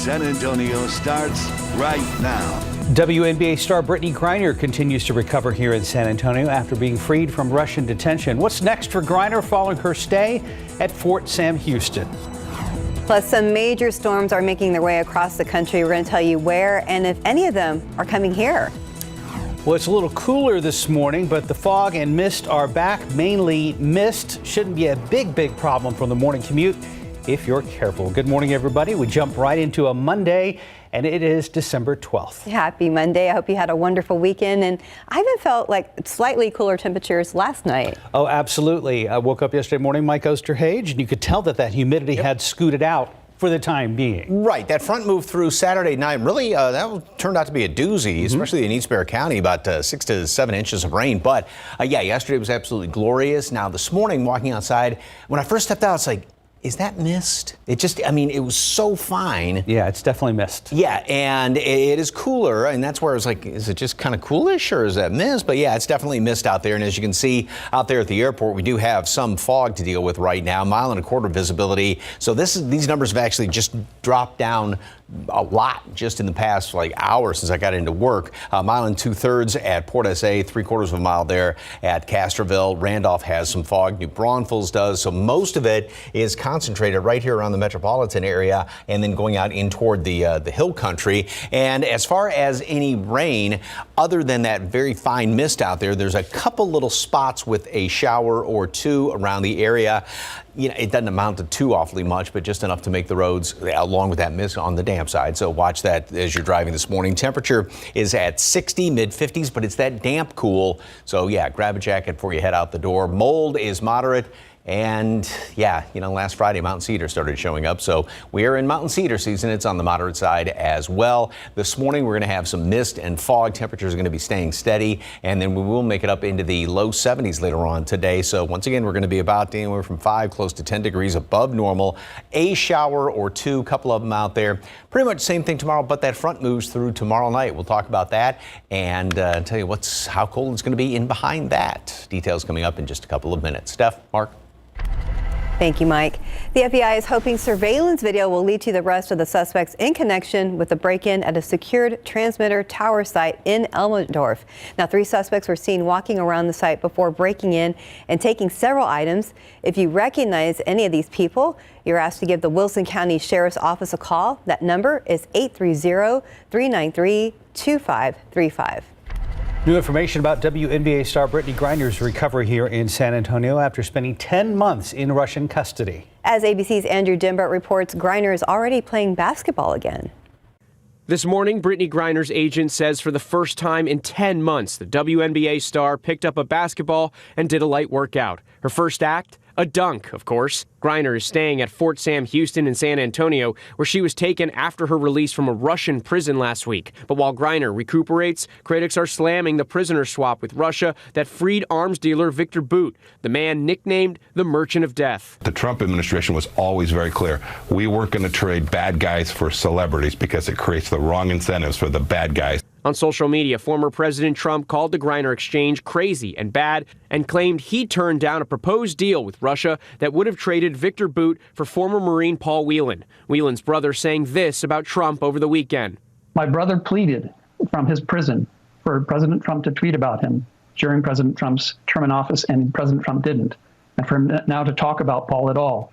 San Antonio starts right now. WNBA star Brittany Griner continues to recover here in San Antonio after being freed from Russian detention. What's next for Griner following her stay at Fort Sam Houston? Plus, some major storms are making their way across the country. We're going to tell you where and if any of them are coming here. Well, it's a little cooler this morning, but the fog and mist are back. Mainly mist. Shouldn't be a big problem from the morning commute if you're careful. Good morning, everybody. We jump right into a Monday, and it is December 12th. Happy Monday. I hope you had a wonderful weekend. And I even felt like slightly cooler temperatures last night. Oh, absolutely. I woke up yesterday morning, Mike Osterhage, and you could tell that humidity had scooted out for the time being. Right. That front moved through Saturday night. Really, that turned out to be a doozy, especially in East Bexar County, about 6 to 7 inches of rain. But yeah, yesterday was absolutely glorious. Now, this morning, walking outside, when I first stepped out, it's like, is that mist? It was so fine. Yeah, it's definitely mist. Yeah, and it is cooler, and that's where I was like, is it just kind of coolish, or is that mist? But yeah, it's definitely mist out there, and as you can see out there at the airport, we do have some fog to deal with right now, 1.25 mile visibility. So these numbers have actually just dropped down a lot just in the past hour since I got into work. 1 2/3 miles at Port SA, 3/4 mile there at Castroville. Randolph has some fog. New Braunfels does. So most of it is concentrated right here around the metropolitan area and then going out in toward the hill country. And as far as any rain, other than that very fine mist out there, there's a couple little spots with a shower or two around the area. You know, it doesn't amount to too awfully much, but just enough to make the roads, along with that mist, on the damp side. So watch that as you're driving this morning. Temperature is at 60, mid-50s, but it's that damp cool. So yeah, grab a jacket before you head out the door. Mold is moderate. And yeah, last Friday, Mountain Cedar started showing up. So we are in Mountain Cedar season. It's on the moderate side as well. This morning, we're going to have some mist and fog. Temperatures are going to be staying steady. And then we will make it up into the low 70s later on today. So once again, we're going to be about anywhere from 5 close to 10 degrees above normal. A shower or two, couple of them out there. Pretty much same thing tomorrow, but that front moves through tomorrow night. We'll talk about that and tell you how cold it's going to be in behind that. Details coming up in just a couple of minutes. Steph, Mark. Thank you, Mike. The FBI is hoping surveillance video will lead to the arrest of the suspects in connection with the break-in at a secured transmitter tower site in Elmendorf. Now, 3 suspects were seen walking around the site before breaking in and taking several items. If you recognize any of these people, you're asked to give the Wilson County Sheriff's Office a call. That number is 830-393-2535. New information about WNBA star Brittany Griner's recovery here in San Antonio after spending 10 months in Russian custody. As ABC's Andrew Dimbert reports, Griner is already playing basketball again. This morning, Brittany Griner's agent says for the first time in 10 months, the WNBA star picked up a basketball and did a light workout. Her first act? A dunk, of course. Griner is staying at Fort Sam Houston in San Antonio, where she was taken after her release from a Russian prison last week. But while Griner recuperates, critics are slamming the prisoner swap with Russia that freed arms dealer Victor Bout, the man nicknamed the Merchant of Death. The Trump administration was always very clear. We weren't going to trade bad guys for celebrities because it creates the wrong incentives for the bad guys. On social media, former President Trump called the Griner exchange crazy and bad and claimed he turned down a proposed deal with Russia that would have traded Victor Bout for former Marine Paul Whelan. Whelan's brother saying this about Trump over the weekend. My brother pleaded from his prison for President Trump to tweet about him during President Trump's term in office, and President Trump didn't. And for him now to talk about Paul at all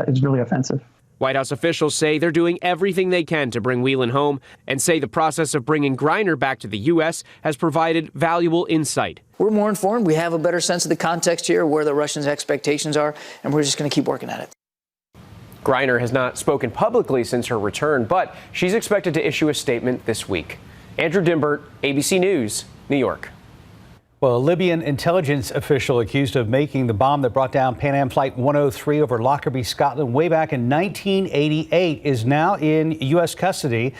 is really offensive. White House officials say they're doing everything they can to bring Whelan home and say the process of bringing Griner back to the U.S. has provided valuable insight. We're more informed. We have a better sense of the context here, where the Russians' expectations are, and we're just going to keep working at it. Griner has not spoken publicly since her return, but she's expected to issue a statement this week. Andrew Dimbert, ABC News, New York. Well, a Libyan intelligence official accused of making the bomb that brought down Pan Am Flight 103 over Lockerbie, Scotland, way back in 1988 is now in U.S. custody.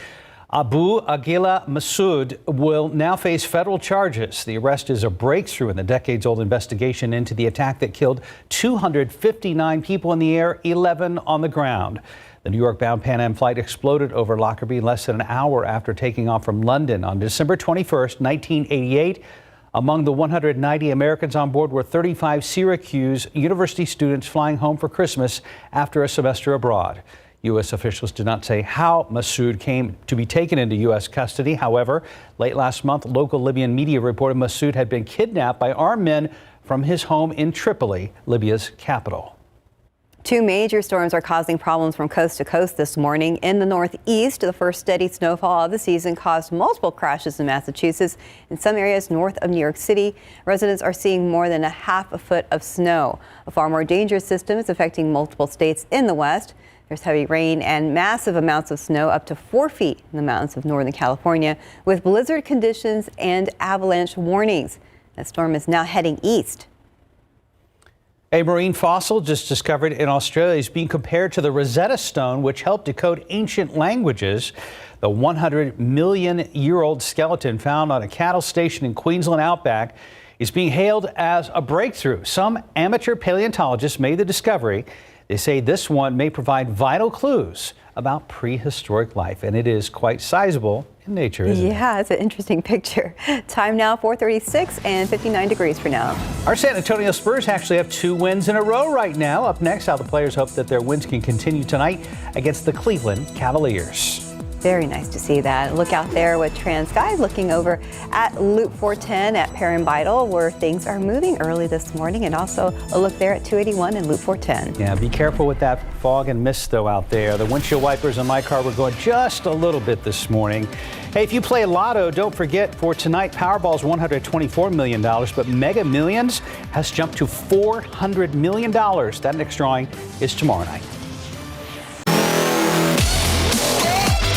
Abu Aguila Massoud will now face federal charges. The arrest is a breakthrough in the decades-old investigation into the attack that killed 259 people in the air, 11 on the ground. The New York-bound Pan Am flight exploded over Lockerbie less than an hour after taking off from London on December 21st, 1988. Among the 190 Americans on board were 35 Syracuse University students flying home for Christmas after a semester abroad. U.S. officials did not say how Masood came to be taken into U.S. custody. However, late last month, local Libyan media reported Masood had been kidnapped by armed men from his home in Tripoli, Libya's capital. Two major storms are causing problems from coast to coast this morning. In the northeast, the first steady snowfall of the season caused multiple crashes in Massachusetts. In some areas north of New York City, residents are seeing more than a half a foot of snow. A far more dangerous system is affecting multiple states in the west. There's heavy rain and massive amounts of snow, up to 4 feet in the mountains of Northern California, with blizzard conditions and avalanche warnings. The storm is now heading east. A marine fossil just discovered in Australia is being compared to the Rosetta Stone, which helped decode ancient languages. The 100-million-year-old skeleton found on a cattle station in Queensland outback is being hailed as a breakthrough. Some amateur paleontologists made the discovery. They say this one may provide vital clues about prehistoric life, and it is quite sizable in nature, isn't it? Yeah, it's an interesting picture. Time now, 4:36 and 59 degrees for now. Our San Antonio Spurs actually have 2 wins in a row right now. Up next, how the players hope that their wins can continue tonight against the Cleveland Cavaliers. Very nice to see that. Look out there with TransSky looking over at Loop 410 at Perrin Vital, where things are moving early this morning, and also a look there at 281 and Loop 410. Yeah, be careful with that fog and mist, though, out there. The windshield wipers on my car were going just a little bit this morning. Hey, if you play Lotto, don't forget for tonight, Powerball's $124 million, but Mega Millions has jumped to $400 million. That next drawing is tomorrow night.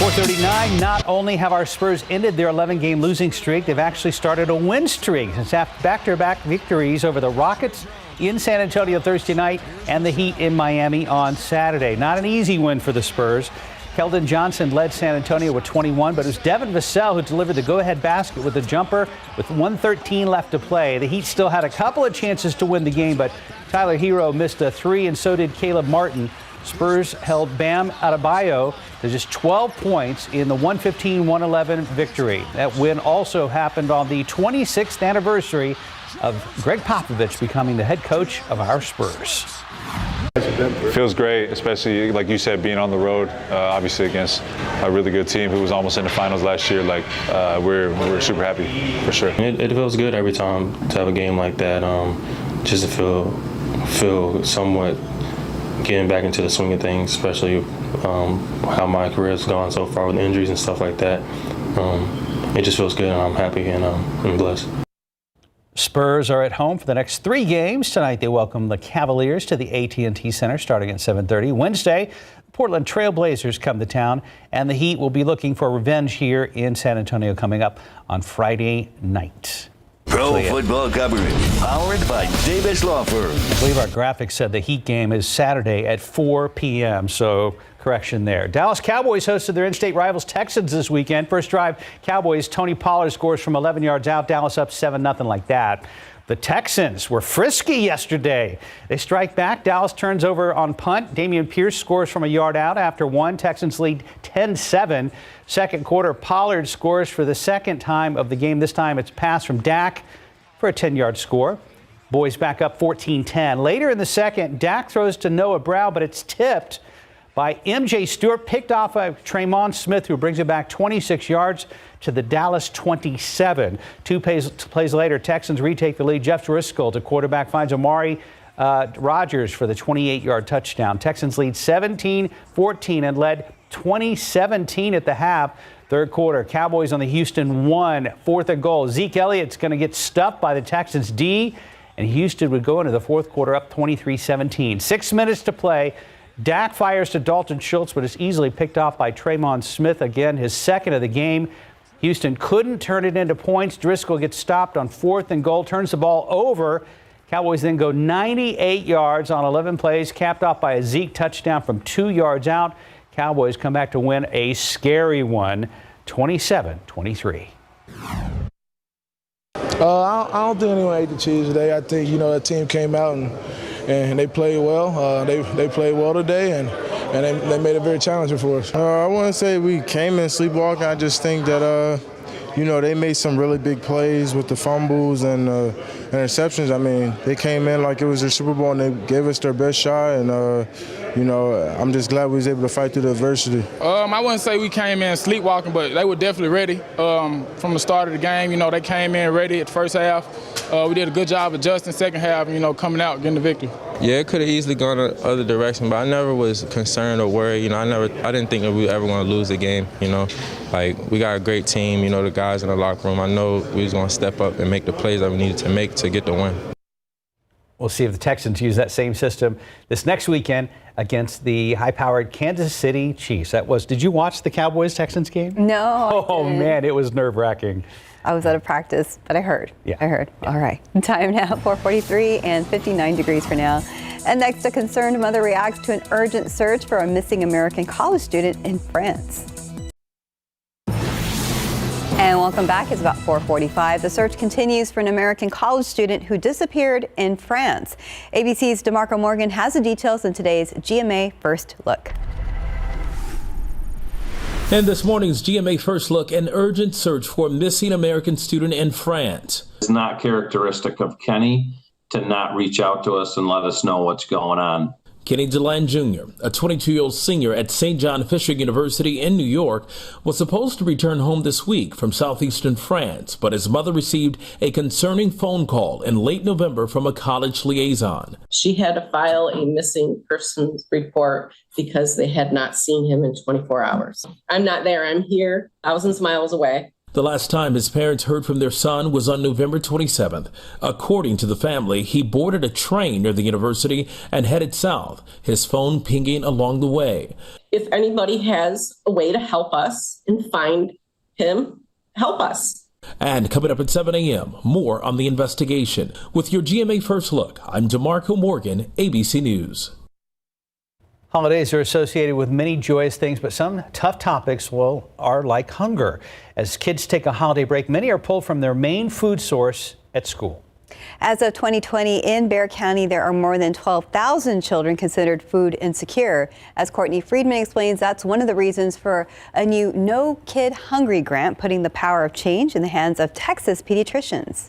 4:39. Not only have our Spurs ended their 11-game losing streak, they've actually started a win streak since back-to-back victories over the Rockets in San Antonio Thursday night and the Heat in Miami on Saturday. Not an easy win for the Spurs. Keldon Johnson led San Antonio with 21, but it was Devin Vassell who delivered the go-ahead basket with a jumper with 1:13 left to play. The Heat still had a couple of chances to win the game, but Tyler Hero missed a 3, and so did Caleb Martin. Spurs held Bam Adebayo to just 12 points in the 115-111 victory. That win also happened on the 26th anniversary of Greg Popovich becoming the head coach of our Spurs. It feels great, especially like you said, being on the road, obviously against a really good team who was almost in the finals last year. We're super happy for sure. It feels good every time to have a game like that, just to feel somewhat getting back into the swing of things, especially how my career has gone so far with injuries and stuff like that. It just feels good, and I'm happy and I'm blessed. Spurs are at home for the next 3 games. Tonight they welcome the Cavaliers to the AT&T Center starting at 7:30. Wednesday, Portland Trail Blazers come to town, and the Heat will be looking for revenge here in San Antonio coming up on Friday night. Pro football coverage powered by Davis Law Firm. I believe our graphics said the Heat game is Saturday at 4 p.m., so correction there. Dallas Cowboys hosted their in-state rivals Texans this weekend. First drive, Cowboys, Tony Pollard scores from 11 yards out. Dallas up 7-0 like that. The Texans were frisky yesterday. They strike back. Dallas turns over on punt. Dameon Pierce scores from a yard out after 1. Texans lead 10-7. Second quarter, Pollard scores for the second time of the game. This time it's pass from Dak for a 10-yard score. Boys back up 14-10. Later in the second, Dak throws to Noah Brown, but it's tipped by M.J. Stewart, picked off by Tremon Smith, who brings it back 26 yards to the Dallas 27. 2 plays later, Texans retake the lead. Jeff Driscoll, the quarterback, finds Amari Rodgers for the 28-yard touchdown. Texans lead 17-14 and led 20-17 at the half. Third quarter, Cowboys on the Houston 1, 4th and goal. Zeke Elliott's going to get stuffed by the Texans D, and Houston would go into the fourth quarter up 23-17. 6 minutes to play. Dak fires to Dalton Schultz, but is easily picked off by Tremon Smith. Again, his second of the game. Houston couldn't turn it into points. Driscoll gets stopped on 4th and goal, turns the ball over. Cowboys then go 98 yards on 11 plays, capped off by a Zeke touchdown from 2 yards out. Cowboys come back to win a scary one, 27-23. I don't think anyone ate the cheese today. I think, the team came out and they played well. They played well today, and they made it very challenging for us. I wouldn't say we came in sleepwalking. I just think that, they made some really big plays with the fumbles and interceptions. I mean, they came in like it was their Super Bowl and they gave us their best shot. And, I'm just glad we was able to fight through the adversity. I wouldn't say we came in sleepwalking, but they were definitely ready from the start of the game. They came in ready at the first half. We did a good job adjusting second half, coming out, getting the victory. Yeah, it could have easily gone the other direction, but I never was concerned or worried. I didn't think that we were ever going to lose the game. Like we got a great team. The guys in the locker room. I know we was going to step up and make the plays that we needed to make to get the win. We'll see if the Texans use that same system this next weekend against the high-powered Kansas City Chiefs. Did you watch the Cowboys-Texans game? No. Oh, man, it was nerve-wracking. I was out of practice, but I heard. Yeah. I heard. All right. Time now, 4:43 and 59 degrees for now. And next, a concerned mother reacts to an urgent search for a missing American college student in France. And welcome back. It's about 4:45. The search continues for an American college student who disappeared in France. ABC's DeMarco Morgan has the details in today's GMA First Look. And this morning's GMA First Look, an urgent search for a missing American student in France. It's not characteristic of Kenny to not reach out to us and let us know what's going on. Kenny DeLand Jr., a 22-year-old senior at St. John Fisher University in New York, was supposed to return home this week from southeastern France, but his mother received a concerning phone call in late November from a college liaison. She had to file a missing persons report because they had not seen him in 24 hours. I'm not there. I'm here, thousands of miles away. The last time his parents heard from their son was on November 27th. According to the family, he boarded a train near the university and headed south, his phone pinging along the way. If anybody has a way to help us and find him, help us. And coming up at 7 a.m., more on the investigation. With your GMA First Look, I'm DeMarco Morgan, ABC News. Holidays are associated with many joyous things, but some tough topics, are like hunger. As kids take a holiday break, many are pulled from their main food source at school. As of 2020 in Bexar County, there are more than 12,000 children considered food insecure. As Courtney Friedman explains, that's one of the reasons for a new No Kid Hungry grant, putting the power of change in the hands of Texas pediatricians.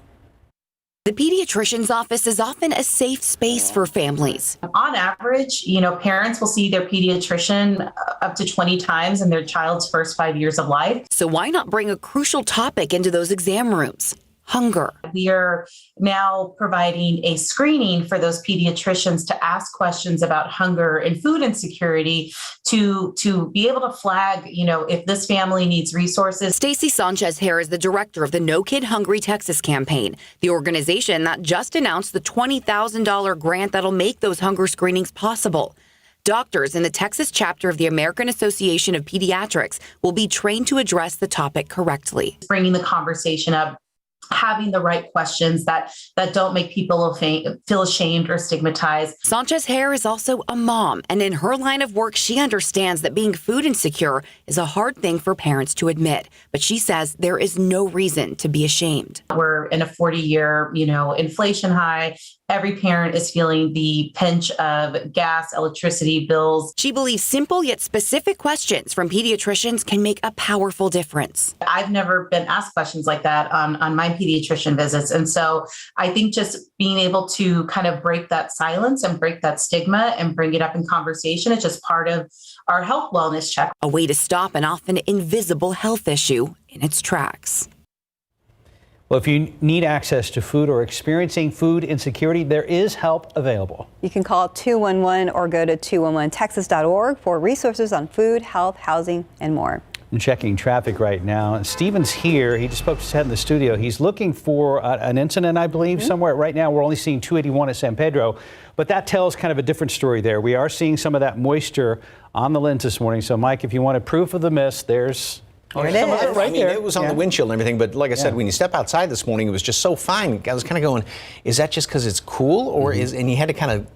The pediatrician's office is often a safe space for families. On average, parents will see their pediatrician up to 20 times in their child's first 5 years of life. So why not bring a crucial topic into those exam rooms? Hunger. We are now providing a screening for those pediatricians to ask questions about hunger and food insecurity to be able to flag, if this family needs resources. Stacy Sanchez-Hare is the director of the No Kid Hungry Texas campaign, the organization that just announced the $20,000 grant that'll make those hunger screenings possible. Doctors in the Texas chapter of the American Association of Pediatrics will be trained to address the topic correctly. Bringing the conversation up, having the right questions that don't make people feel ashamed or stigmatized. Sanchez-Hare is also a mom, and in her line of work, she understands that being food insecure is a hard thing for parents to admit, but she says there is no reason to be ashamed. We're in a 40-year, inflation high. Every parent is feeling the pinch of gas, electricity bills. She believes simple yet specific questions from pediatricians can make a powerful difference. I've never been asked questions like that on my pediatrician visits. And so I think just being able to kind of break that silence and break that stigma and bring it up in conversation is just part of our health wellness check. A way to stop an often invisible health issue in its tracks. Well, if you need access to food or experiencing food insecurity, there is help available. You can call 211 or go to 211texas.org for resources on food, health, housing, and more. I'm checking traffic right now. Steven's here. He just poked his head in the studio. He's looking for an incident, I believe, somewhere. Right now, we're only seeing 281 at San Pedro, but that tells kind of a different story there. We are seeing some of that moisture on the lens this morning. So, Mike, if you wanted proof of the mist, there's There it is. Right there. It was on the windshield and everything, but like I said, when you step outside this morning, it was just so fine. I was kind of going, is that just because it's cool, or and you had to kind of,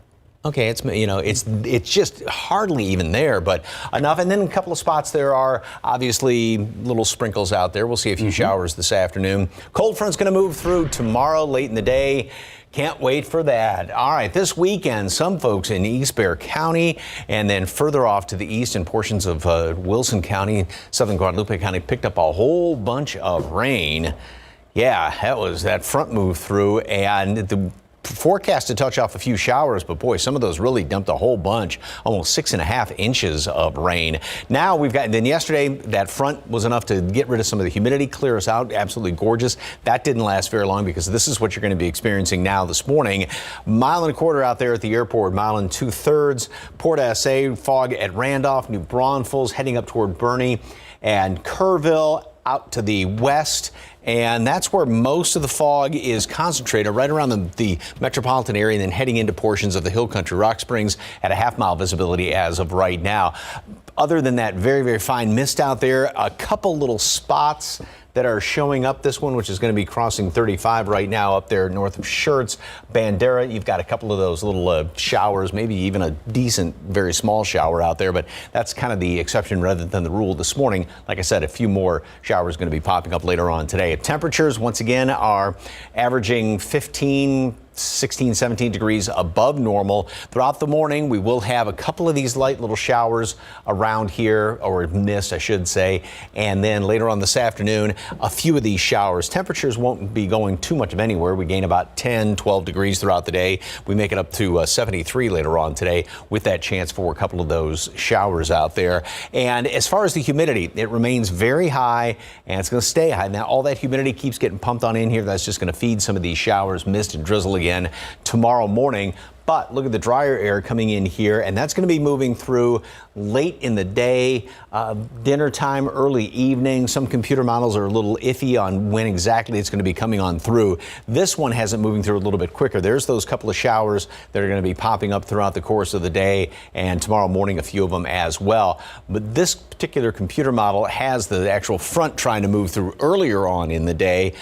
okay, it's just hardly even there, but enough. And then a couple of spots there are obviously little sprinkles out there. We'll see a few showers this afternoon. Cold front's going to move through tomorrow late in the day. Can't wait for that. All right, this weekend, some folks in East Bexar County and then further off to the east in portions of Wilson County, southern Guadalupe County, picked up a whole bunch of rain. Yeah, that front move through, and the forecast to touch off a few showers, but boy, some of those really dumped a whole bunch, almost 6.5 inches of rain. Now then yesterday, that front was enough to get rid of some of the humidity, clear us out, absolutely gorgeous. That didn't last very long because this is what you're going to be experiencing now this morning. 1.25 miles out there at the airport, 1 2/3. Port SA, fog at Randolph, New Braunfels, heading up toward Bernie and Kerrville, out to the west. And that's where most of the fog is concentrated, right around the metropolitan area, and then heading into portions of the Hill Country. Rock Springs at a half-mile visibility as of right now. Other than that, very, very fine mist out there. A couple little spots that are showing up. This one, which is going to be crossing 35 right now up there north of Schertz, Bandera. You've got a couple of those little showers, maybe even a decent, very small shower out there, but that's kind of the exception rather than the rule this morning. Like I said, a few more showers going to be popping up later on today. Temperatures, once again, are averaging 16, 17 degrees above normal. Throughout the morning, we will have a couple of these light little showers around here, or mist, I should say. And then later on this afternoon, a few of these showers. Temperatures won't be going too much of anywhere. We gain about 10, 12 degrees throughout the day. We make it up to 73 later on today with that chance for a couple of those showers out there. And as far as the humidity, it remains very high, and it's going to stay high. Now, all that humidity keeps getting pumped on in here. That's just going to feed some of these showers, mist and drizzle again tomorrow morning. But look at the drier air coming in here, and that's going to be moving through late in the day, dinner time, early evening. Some computer models are a little iffy on when exactly it's going to be coming on through. This one has it moving through a little bit quicker. There's those couple of showers that are going to be popping up throughout the course of the day, and tomorrow morning a few of them as well. But this particular computer model has the actual front trying to move through earlier on in the day.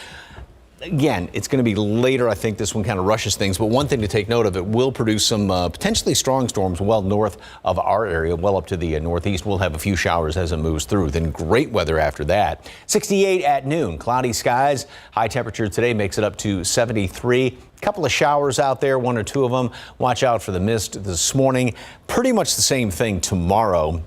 Again, it's going to be later. I think this one kind of rushes things. But one thing to take note of, it will produce some potentially strong storms well north of our area, well up to the northeast. We'll have a few showers as it moves through. Then great weather after that. 68 at noon. Cloudy skies. High temperature today makes it up to 73. A couple of showers out there, 1 or 2 of them. Watch out for the mist this morning. Pretty much the same thing tomorrow.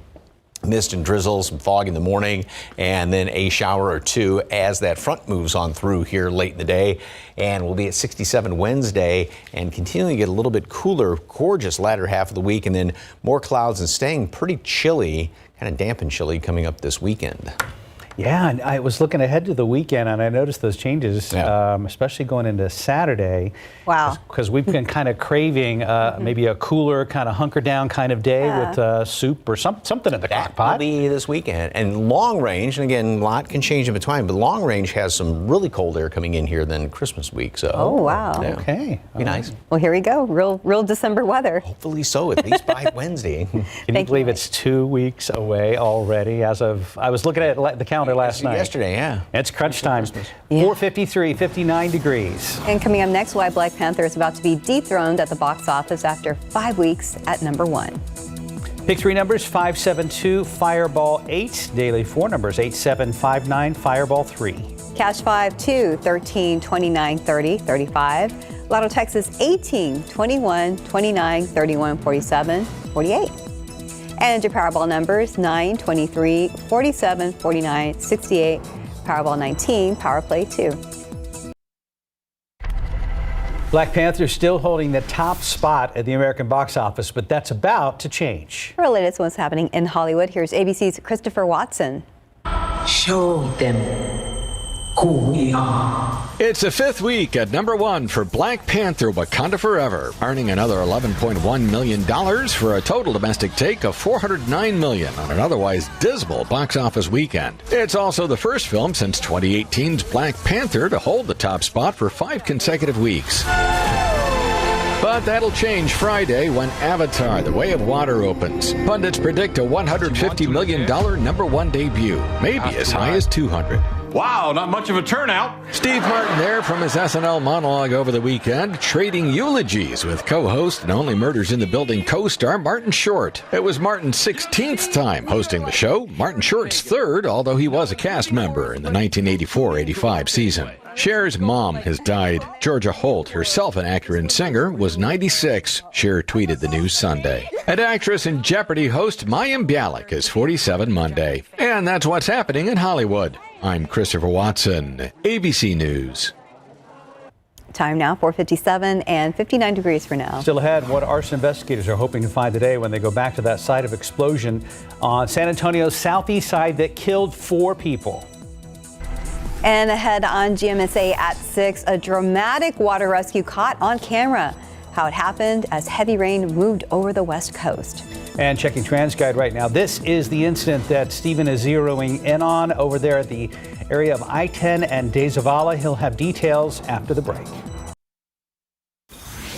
Mist and drizzle, some fog in the morning, and then a shower or 2 as that front moves on through here late in the day. And we'll be at 67 Wednesday and continuing to get a little bit cooler, gorgeous latter half of the week, and then more clouds and staying pretty chilly, kind of damp and chilly coming up this weekend. Yeah, and I was looking ahead to the weekend, and I noticed those changes, especially going into Saturday. Wow. Because we've been kind of craving maybe a cooler, kind of hunker down kind of day with soup or something in the crock pot. That'll be this weekend. And long range, and again, a lot can change in between, but long range has some really cold air coming in here than Christmas week. So. Oh, wow. Yeah. Okay. Be nice. Well, here we go. Real December weather. Hopefully so, at least by Wednesday. Can you believe it's 2 weeks away already as of, I was looking at the calendar last night. Yesterday, yeah. It's crunch time. 4:53, 59 degrees. And coming up next, why Black Panther is about to be dethroned at the box office after 5 weeks at number 1. Pick 3 numbers, 572, Fireball 8. Daily 4 numbers, 8759, Fireball 3. Cash 5, 2, 13, 29, 30, 35. Lotto Texas 18, 21, 29, 31, 47, 48. And your Powerball numbers 9, 23, 47, 49, 68, Powerball 19, Power Play 2. Black Panther still holding the top spot at the American box office, but that's about to change. For our latest what's happening in Hollywood, here's ABC's Christopher Watson. Show them who we are. It's the 5th week at number 1 for Black Panther Wakanda Forever, earning another $11.1 million for a total domestic take of $409 million on an otherwise dismal box office weekend. It's also the first film since 2018's Black Panther to hold the top spot for 5 consecutive weeks. But that'll change Friday when Avatar: The Way of Water opens. Pundits predict a $150 million number 1 debut, maybe as high as $200. Wow, not much of a turnout. Steve Martin there from his SNL monologue over the weekend, trading eulogies with co-host and Only Murders in the Building co-star Martin Short. It was Martin's 16th time hosting the show, Martin Short's 3rd, although he was a cast member in the 1984-85 season. Cher's mom has died. Georgia Holt, herself an actor and singer, was 96. Cher tweeted the news Sunday. And actress and Jeopardy host Mayim Bialik is 47 Monday. And that's what's happening in Hollywood. I'm Christopher Watson, ABC News. Time now, 4:57 and 59 degrees for now. Still ahead, what arson investigators are hoping to find today when they go back to that site of explosion on San Antonio's southeast side that killed 4 people. And ahead on GMSA at 6, a dramatic water rescue caught on camera. How it happened as heavy rain moved over the west coast. And checking TransGuide right now, this is the incident that Stephen is zeroing in on over there at the area of I-10 and De Zavala. He'll have details after the break.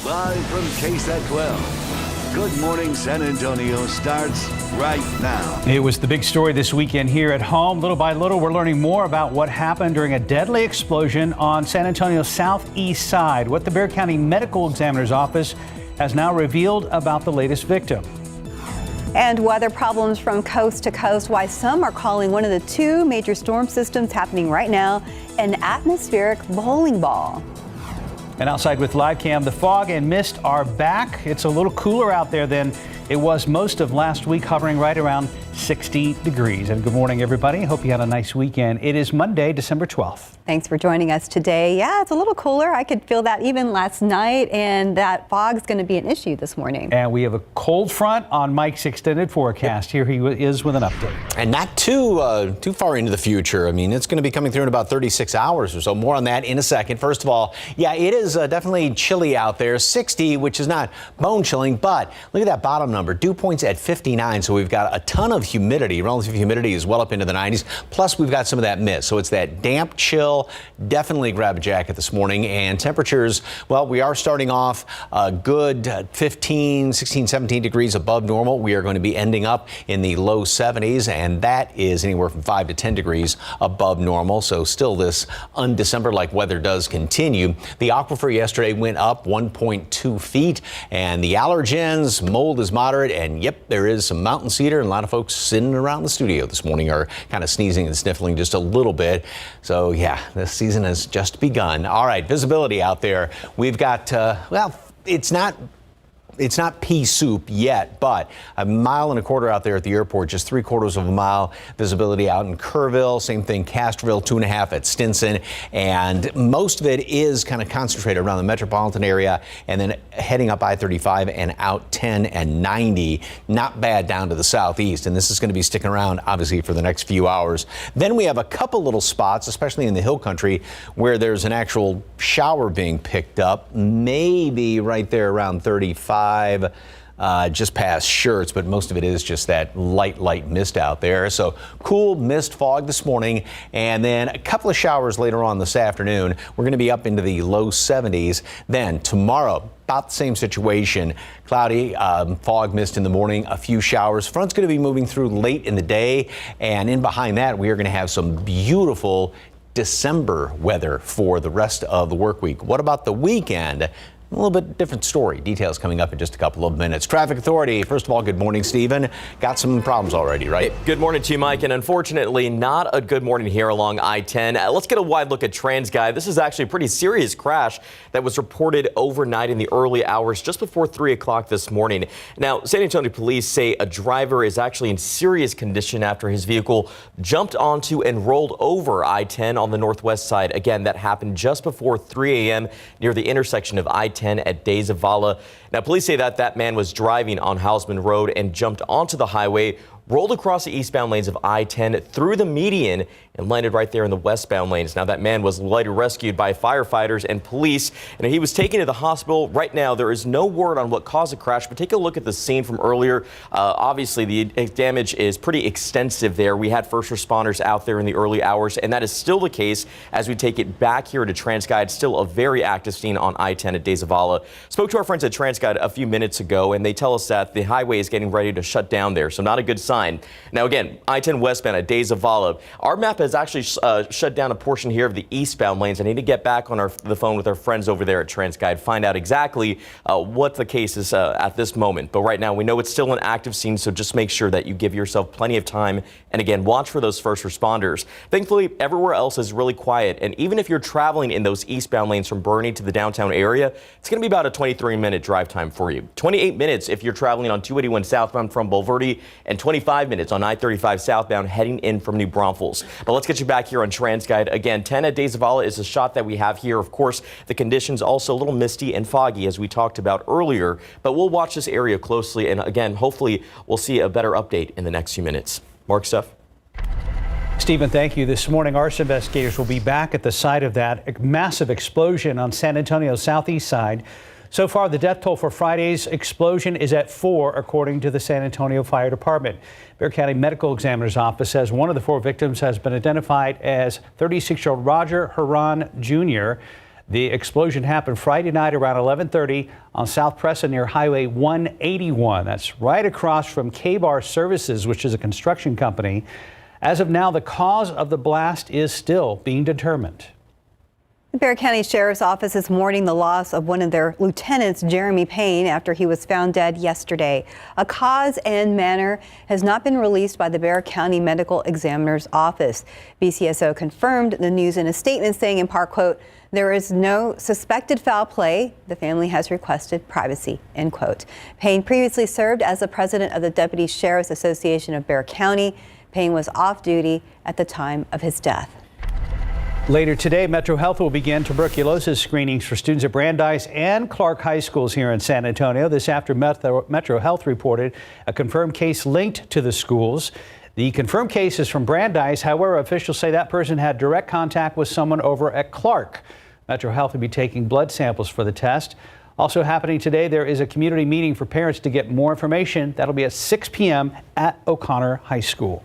Live from KSAT 12. Good Morning San Antonio starts right now. It was the big story this weekend here at home. Little by little, we're learning more about what happened during a deadly explosion on San Antonio's southeast side. What the Bexar County Medical Examiner's Office has now revealed about the latest victim. And weather problems from coast to coast, why some are calling one of the 2 major storm systems happening right now an atmospheric bowling ball. And outside with live cam, the fog and mist are back. It's a little cooler out there than it was most of last week, hovering right around 60 degrees. And good morning, everybody. Hope you had a nice weekend. It is Monday, December 12th. Thanks for joining us today. Yeah, it's a little cooler. I could feel that even last night, and that fog's going to be an issue this morning. And we have a cold front on Mike's extended forecast. Here he is with an update. And not too far into the future. I mean, it's going to be coming through in about 36 hours or so. More on that in a second. First of all, yeah, it is definitely chilly out there. 60, which is not bone chilling, but look at that bottom number. Dew points at 59, so we've got a ton of humidity. Relative humidity is well up into the 90s. Plus, we've got some of that mist, so it's that damp chill. Definitely grab a jacket this morning. And temperatures, well, we are starting off a good 15, 16, 17 degrees above normal. We are going to be ending up in the low 70s, and that is anywhere from 5 to 10 degrees above normal. So still this un-December-like weather does continue. The aquifer yesterday went up 1.2 feet, and the allergens, mold is moderate, and yep, there is some mountain cedar, and a lot of folks sitting around the studio this morning are kind of sneezing and sniffling just a little bit. So yeah, this season has just begun. All right, visibility out there. We've got, well, it's not pea soup yet, but 1.25 miles out there at the airport, just 3/4 of a mile visibility out in Kerrville. Same thing, Castroville, 2.5 at Stinson. And most of it is kind of concentrated around the metropolitan area and then heading up I-35 and out 10 and 90. Not bad down to the southeast. And this is going to be sticking around, obviously, for the next few hours. Then we have a couple little spots, especially in the hill country, where there's an actual shower being picked up, maybe right there around 35. Just past Shirts, but most of it is just that light mist out there. So cool mist fog this morning, and then a couple of showers later on this afternoon. We're going to be up into the low 70s. Then tomorrow, about the same situation. Cloudy, fog, mist in the morning, a few showers. Front's going to be moving through late in the day, and in behind that, we are going to have some beautiful December weather for the rest of the work week. What about the weekend? A little bit different story. Details coming up in just a couple of minutes. Traffic Authority, first of all, good morning, Stephen. Got some problems already, right? Good morning to you, Mike, and unfortunately, not a good morning here along I-10. Let's get a wide look at TransGuide. This is actually a pretty serious crash that was reported overnight in the early hours, just before 3 o'clock this morning. Now, San Antonio police say a driver is actually in serious condition after his vehicle jumped onto and rolled over I-10 on the northwest side. Again, that happened just before 3 a.m. near the intersection of I-10 at De Zavala. Now, police say that man was driving on Hausman Road and jumped onto the highway, rolled across the eastbound lanes of I-10 through the median and landed right there in the westbound lanes. Now, that man was later rescued by firefighters and police, and he was taken to the hospital. Right now, there is no word on what caused the crash, but take a look at the scene from earlier. Obviously, the damage is pretty extensive there. We had first responders out there in the early hours, and that is still the case as we take it back here to TransGuide. Still a very active scene on I-10 at De Zavala. Spoke to our friends at TransGuide a few minutes ago, and they tell us that the highway is getting ready to shut down there, so not a good sign. Now, again, I-10 westbound at De Zavala. Our map has actually shut down a portion here of the eastbound lanes. I need to get back on the phone with our friends over there at TransGuide, find out exactly what the case is at this moment. But right now, we know it's still an active scene, so just make sure that you give yourself plenty of time. And again, watch for those first responders. Thankfully, everywhere else is really quiet. And even if you're traveling in those eastbound lanes from Bernie to the downtown area, it's going to be about a 23-minute drive time for you. 28 minutes if you're traveling on 281 southbound from Bulverde, and 25 25 minutes on I-35 southbound heading in from New Braunfels. But let's get you back here on TransGuide. Again, 10 at Days of Allah is a shot that we have here. Of course, the conditions also a little misty and foggy as we talked about earlier, but we'll watch this area closely. And again, hopefully we'll see a better update in the next few minutes. Mark, Steph. Stephen, thank you. This morning, arson investigators will be back at the site of that massive explosion on San Antonio's southeast side. So far, the death toll for Friday's explosion is at 4, according to the San Antonio Fire Department. Bexar County Medical Examiner's Office says one of the 4 victims has been identified as 36-year-old Roger Huron Jr. The explosion happened Friday night around 11:30 on South Presa near Highway 181. That's right across from K-Bar Services, which is a construction company. As of now, the cause of the blast is still being determined. The Bexar County Sheriff's Office is mourning the loss of one of their lieutenants, Jeremy Payne, after he was found dead yesterday. A cause and manner has not been released by the Bexar County Medical Examiner's Office. BCSO confirmed the news in a statement saying, in part, quote, "There is no suspected foul play. The family has requested privacy," end quote. Payne previously served as the president of the Deputy Sheriff's Association of Bexar County. Payne was off duty at the time of his death. Later today, Metro Health will begin tuberculosis screenings for students at Brandeis and Clark High Schools here in San Antonio. This after Metro Health reported a confirmed case linked to the schools. The confirmed case is from Brandeis. However, officials say that person had direct contact with someone over at Clark. Metro Health will be taking blood samples for the test. Also happening today, there is a community meeting for parents to get more information. That'll be at 6 p.m. at O'Connor High School.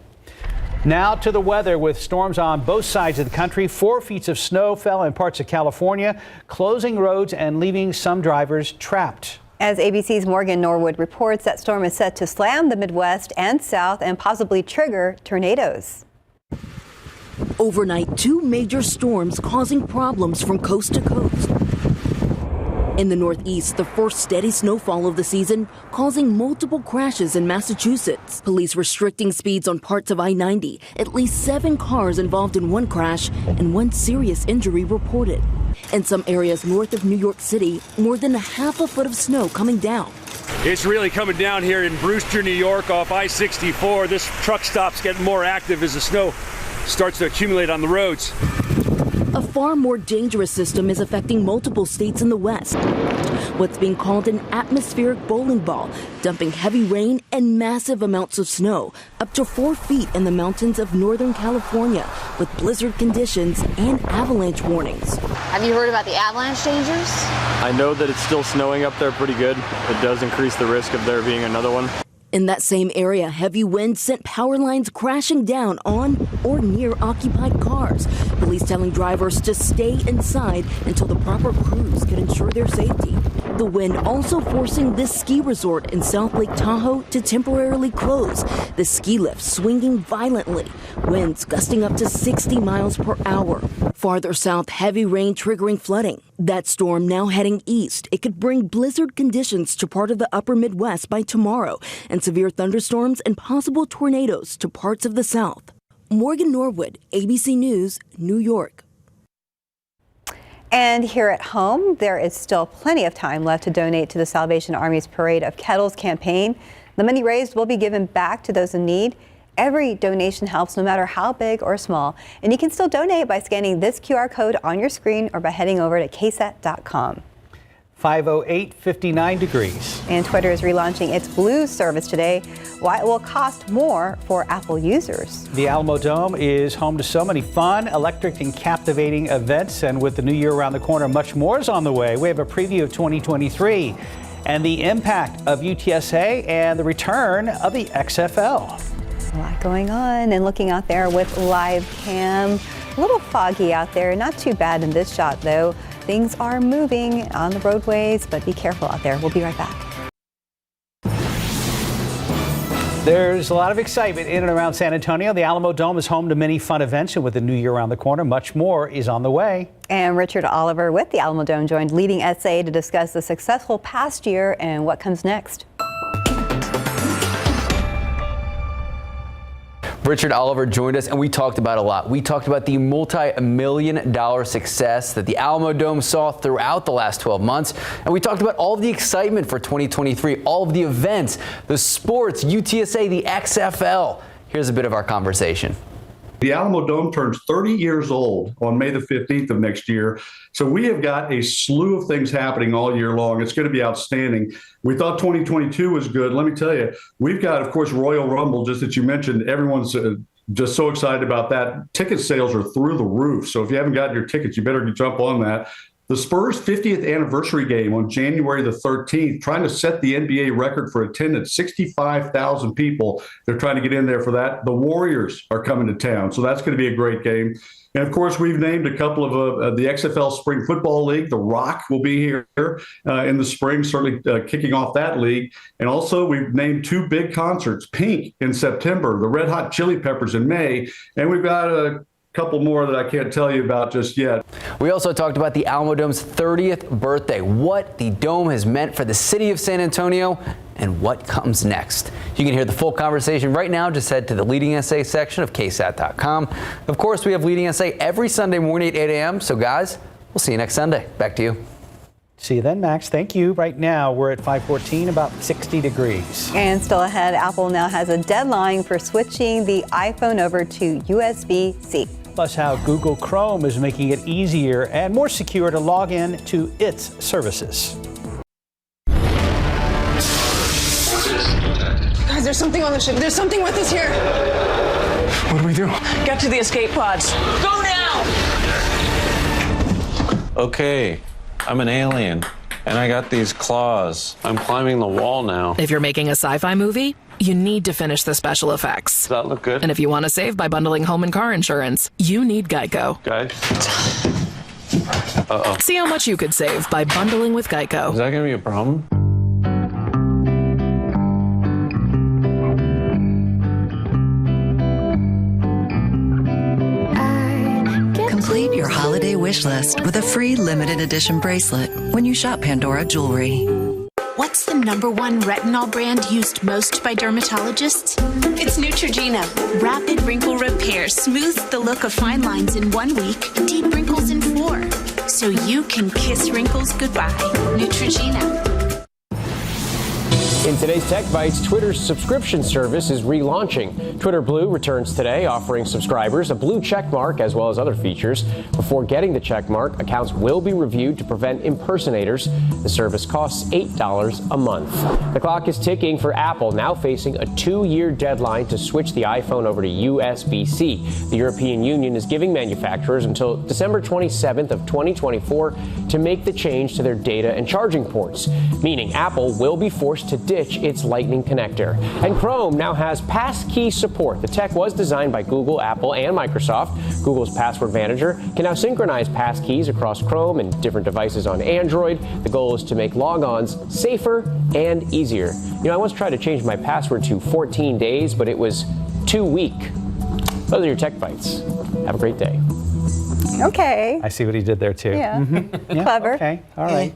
Now to the weather with storms on both sides of the country. 4 feet of snow fell in parts of California, closing roads and leaving some drivers trapped. As ABC's Morgan Norwood reports, that storm is set to slam the Midwest and South and possibly trigger tornadoes. Overnight, 2 major storms causing problems from coast to coast. In the Northeast, the first steady snowfall of the season, causing multiple crashes in Massachusetts. Police restricting speeds on parts of I-90. At least 7 cars involved in one crash and 1 serious injury reported. In some areas north of New York City, more than ½ a foot of snow coming down. It's really coming down here in Brewster, New York, off I-64. This truck stop's getting more active as the snow starts to accumulate on the roads. A far more dangerous system is affecting multiple states in the West. What's being called an atmospheric bowling ball, dumping heavy rain and massive amounts of snow, up to 4 feet in the mountains of Northern California, with blizzard conditions and avalanche warnings. Have you heard about the avalanche dangers? I know that it's still snowing up there pretty good. It does increase the risk of there being another one. In that same area, heavy winds sent power lines crashing down on or near occupied cars. Police telling drivers to stay inside until the proper crews can ensure their safety. The wind also forcing this ski resort in South Lake Tahoe to temporarily close. The ski lift swinging violently, winds gusting up to 60 miles per hour. Farther south, heavy rain triggering flooding. That storm now heading east. It could bring blizzard conditions to part of the upper Midwest by tomorrow and severe thunderstorms and possible tornadoes to parts of the South. Morgan Norwood, ABC News, New York. And here at home, there is still plenty of time left to donate to the Salvation Army's Parade of Kettles campaign. The money raised will be given back to those in need. Every donation helps, no matter how big or small. And you can still donate by scanning this QR code on your screen or by heading over to KSAT.com. 508, 59 degrees. And Twitter is relaunching its Blue service today. Why it will cost more for Apple users. The Alamo Dome is home to so many fun, electric, and captivating events. And with the new year around the corner, much more is on the way. We have a preview of 2023 and the impact of UTSA and the return of the XFL. A lot going on, and looking out there with live cam. A little foggy out there, not too bad in this shot though. Things are moving on the roadways, but be careful out there. We'll be right back. There's a lot of excitement in and around San Antonio. The Alamo Dome is home to many fun events, and with the new year around the corner, much more is on the way. And Richard Oliver with the Alamo Dome joined leading SA to discuss the successful past year and what comes next. Richard Oliver joined us, and we talked about a lot. We talked about the multi-million-dollar success that the Alamo Dome saw throughout the last 12 months. And we talked about all of the excitement for 2023, all of the events, the sports, UTSA, the XFL. Here's a bit of our conversation. The Alamo Dome turns 30 years old on May the 15th of next year. So we have got a slew of things happening all year long. It's going to be outstanding. We thought 2022 was good. Let me tell you, we've got, of course, Royal Rumble, just that you mentioned. Everyone's just so excited about that. Ticket sales are through the roof. So if you haven't gotten your tickets, you better jump on that. The Spurs' 50th anniversary game on January the 13th, trying to set the NBA record for attendance, 65,000 people. They're trying to get in there for that. The Warriors are coming to town, so that's going to be a great game. And, of course, we've named a couple of the XFL Spring Football League. The Rock will be here in the spring, certainly kicking off that league. And also we've named two big concerts, Pink in September, the Red Hot Chili Peppers in May, and we've got a couple more that I can't tell you about just yet. We also talked about the Alamo Dome's 30th birthday, what the Dome has meant for the city of San Antonio, and what comes next. You can hear the full conversation right now. Just head to the Leading Essay section of KSAT.com. Of course, we have Leading Essay every Sunday morning at 8 a.m. So, guys, we'll see you next Sunday. Back to you. See you then, Max. Thank you. Right now, we're at 514, about 60 degrees. And still ahead, Apple now has a deadline for switching the iPhone over to USB-C. Plus how Google Chrome is making it easier and more secure to log in to its services. Guys, there's something on the ship. There's something with us here. What do we do? Get to the escape pods. Go now! Okay, I'm an alien, and I got these claws. I'm climbing the wall now. If you're making a sci-fi movie, you need to finish the special effects. Does that look good? And if you want to save by bundling home and car insurance, you need Geico. Guys? Uh-oh. See how much you could save by bundling with Geico. Is that going to be a problem? Complete your holiday wish list with a free limited edition bracelet when you shop Pandora Jewelry. What's the #1 retinol brand used most by dermatologists? It's Neutrogena. Rapid wrinkle repair smooths the look of fine lines in 1 week, deep wrinkles in 4. So you can kiss wrinkles goodbye. Neutrogena. In today's Tech Bites, Twitter's subscription service is relaunching. Twitter Blue returns today, offering subscribers a blue checkmark as well as other features. Before getting the checkmark, accounts will be reviewed to prevent impersonators. The service costs $8 a month. The clock is ticking for Apple, now facing a 2-year deadline to switch the iPhone over to USB-C. The European Union is giving manufacturers until December 27th of 2024 to make the change to their data and charging ports, meaning Apple will be forced to ditch its Lightning connector. And Chrome now has passkey support. The tech was designed by Google, Apple, and Microsoft. Google's Password Manager can now synchronize passkeys across Chrome and different devices on Android. The goal is to make logons safer and easier. You know, I once tried to change my password to 14 days, but it was too weak. Those are your Tech Bites. Have a great day. Okay. I see what he did there, too. Yeah. Yeah, Clever. Okay. All right.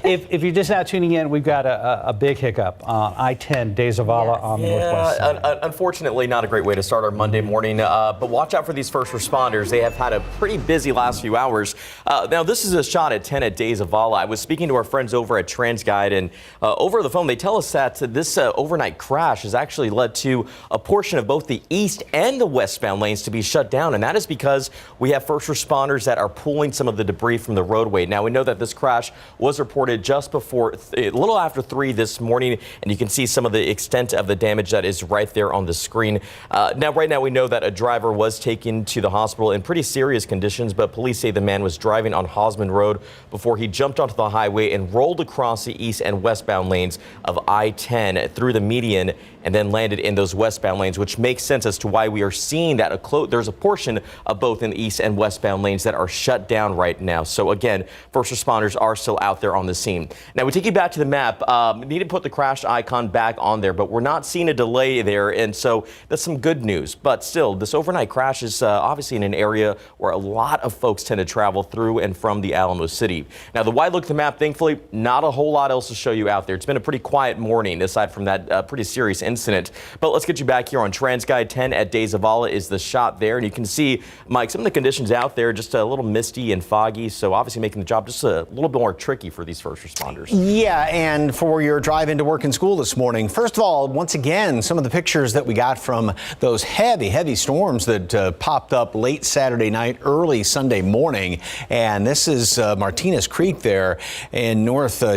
If you're just now tuning in, we've got a big hiccup on I-10 De Zavala on the northwest side. Unfortunately, not a great way to start our Monday morning, but watch out for these first responders. They have had a pretty busy last few hours. Now, this is a shot at 10 at De Zavala. I was speaking to our friends over at TransGuide, and over the phone, they tell us that this overnight crash has actually led to a portion of both the east and the westbound lanes to be shut down, and that is because we have first responders that are pulling some of the debris from the roadway. Now, we know that this crash was reported just before, a little after 3 this morning, and you can see some of the extent of the damage that is right there on the screen. Right now, we know that a driver was taken to the hospital in pretty serious conditions, but police say the man was driving on Hosman Road before he jumped onto the highway and rolled across the east and westbound lanes of I-10 through the median and then landed in those westbound lanes, which makes sense as to why we are seeing that there's a portion of both in the east and westbound lanes that are shut down right now. So again, First responders are still out there on the scene. Now, we take you back to the map. Need to put the crash icon back on there, but we're not seeing a delay there, and so that's some good news. But still, this overnight crash is obviously in an area where a lot of folks tend to travel through and from the Alamo City. Now, the wide look at the map, thankfully, not a whole lot else to show you out there. It's been a pretty quiet morning, aside from that pretty serious incident. But let's get you back here on TransGuide 10 at De Zavala is the shot there, and you can see, Mike, some of the conditions out there just a little misty and foggy, so obviously making the job just a little bit more tricky for these first responders. Yeah, and for your drive into work and school this morning, first of all, once again, some of the pictures that we got from those heavy storms that popped up late Saturday night, early Sunday morning. And this is Martinez Creek there in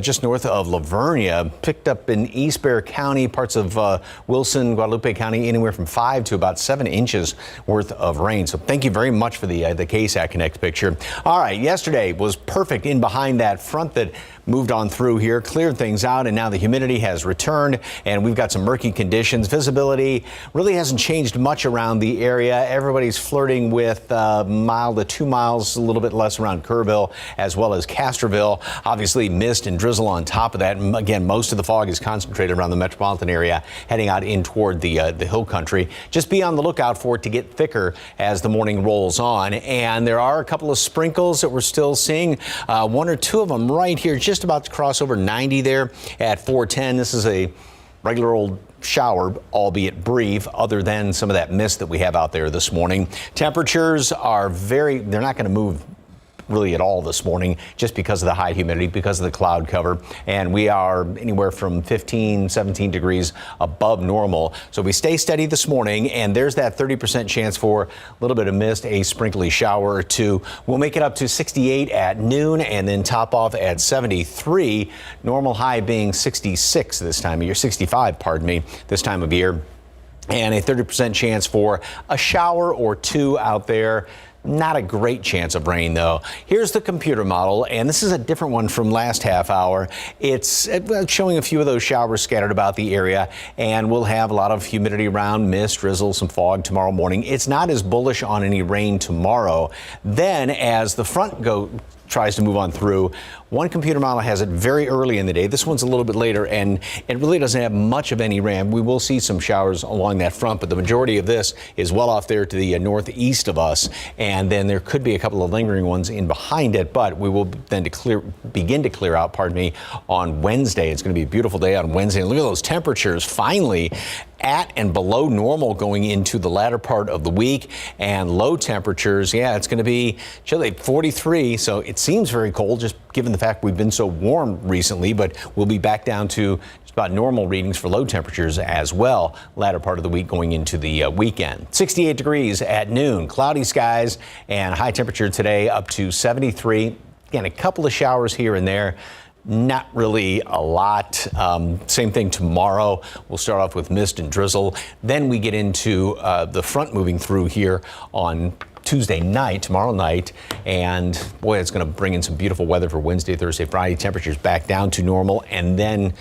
just north of Lavernia, picked up in East Bexar County, parts of Wilson, Guadalupe County, anywhere from 5 to about 7 inches worth of rain. So thank you very much for the KSAT Connect picture. All right, yesterday was perfect in behind that front that moved on through here, cleared things out, and now the humidity has returned, and we've got some murky conditions. Visibility really hasn't changed much around the area. Everybody's flirting with mile to 2 miles, a little bit less around Kerrville, as well as Castroville. Obviously, mist and drizzle on top of that. And again, most of the fog is concentrated around the metropolitan area, heading out in toward the hill country. Just be on the lookout for it to get thicker as the morning rolls on. And there are a couple of sprinkles that we're still seeing, 1 or 2 of them right here, just about to cross over 90 there at 410. This is a regular old shower, albeit brief, other than some of that mist that we have out there this morning. Temperatures are they're not going to move really at all this morning, just because of the high humidity, because of the cloud cover. And we are anywhere from 15, 17 degrees above normal. So we stay steady this morning, and there's that 30% chance for a little bit of mist, a sprinkly shower or two. We'll make it up to 68 at noon and then top off at 73. Normal high being 66 this time of year, 65, pardon me, this time of year. And a 30% chance for a shower or two out there. Not a great chance of rain, though. Here's the computer model, and this is a different one from last half hour. It's showing a few of those showers scattered about the area, and we'll have a lot of humidity around, mist, drizzle, some fog tomorrow morning. It's not as bullish on any rain tomorrow. Then, as the front tries to move on through, one computer model has it very early in the day. This one's a little bit later, and it really doesn't have much of any rain. We will see some showers along that front, but the majority of this is well off there to the northeast of us, and then there could be a couple of lingering ones in behind it, but we will then begin to clear out, on Wednesday. It's going to be a beautiful day on Wednesday. And look at those temperatures finally at and below normal going into the latter part of the week, and low temperatures. Yeah, it's going to be chilly, 43. So it seems very cold, just given the fact we've been so warm recently, but we'll be back down to just about normal readings for low temperatures as well, latter part of the week going into the weekend. 68 degrees at noon, cloudy skies, and high temperature today up to 73. Again, a couple of showers here and there. Not really a lot. Same thing tomorrow. We'll start off with mist and drizzle. Then we get into the front moving through here on Tuesday night, tomorrow night, and boy, it's going to bring in some beautiful weather for Wednesday, Thursday, Friday. Temperatures back down to normal, and then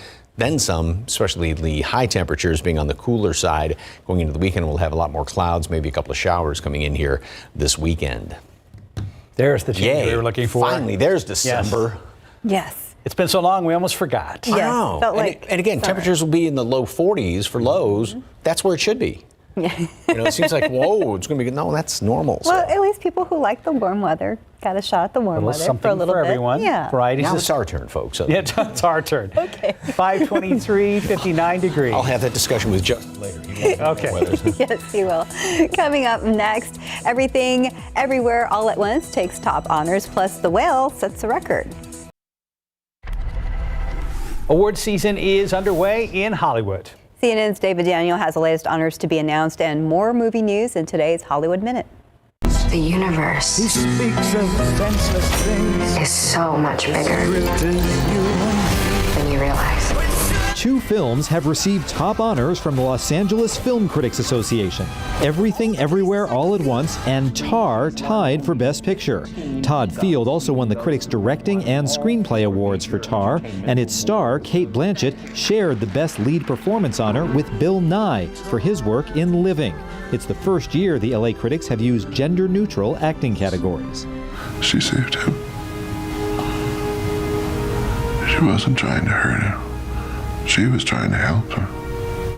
some, especially the high temperatures being on the cooler side. Going into the weekend, we'll have a lot more clouds, maybe a couple of showers coming in here this weekend. There's the change we were looking for. Finally, there's December. Yes. It's been so long, we almost forgot. Yes, I know. felt like and again, temperatures will be in the low 40s for lows. Mm-hmm. That's where it should be. Yeah. It seems like, whoa, it's going to be good. No, that's normal. Well, at least people who like the warm weather got a shot at the warm weather for a little bit. Everyone. Yeah. Varieties. Now it's our turn, folks. Yeah, it's our turn. Okay. 523, 59 degrees. I'll have that discussion with Justin later. Okay. Yes, he will. Coming up next, Everything, Everywhere, All at Once takes top honors, plus The Whale sets a record. Award season is underway in Hollywood. CNN's David Daniel has the latest honors to be announced and more movie news in today's Hollywood Minute. The universe is so much bigger than you realize. 2 films have received top honors from the Los Angeles Film Critics Association. Everything, Everywhere, All at Once and Tar tied for Best Picture. Todd Field also won the Critics' Directing and Screenplay Awards for Tar, and its star, Cate Blanchett, shared the Best Lead Performance honor with Bill Nye for his work in Living. It's the first year the LA critics have used gender-neutral acting categories. She saved him. She wasn't trying to hurt him. She was trying to help her.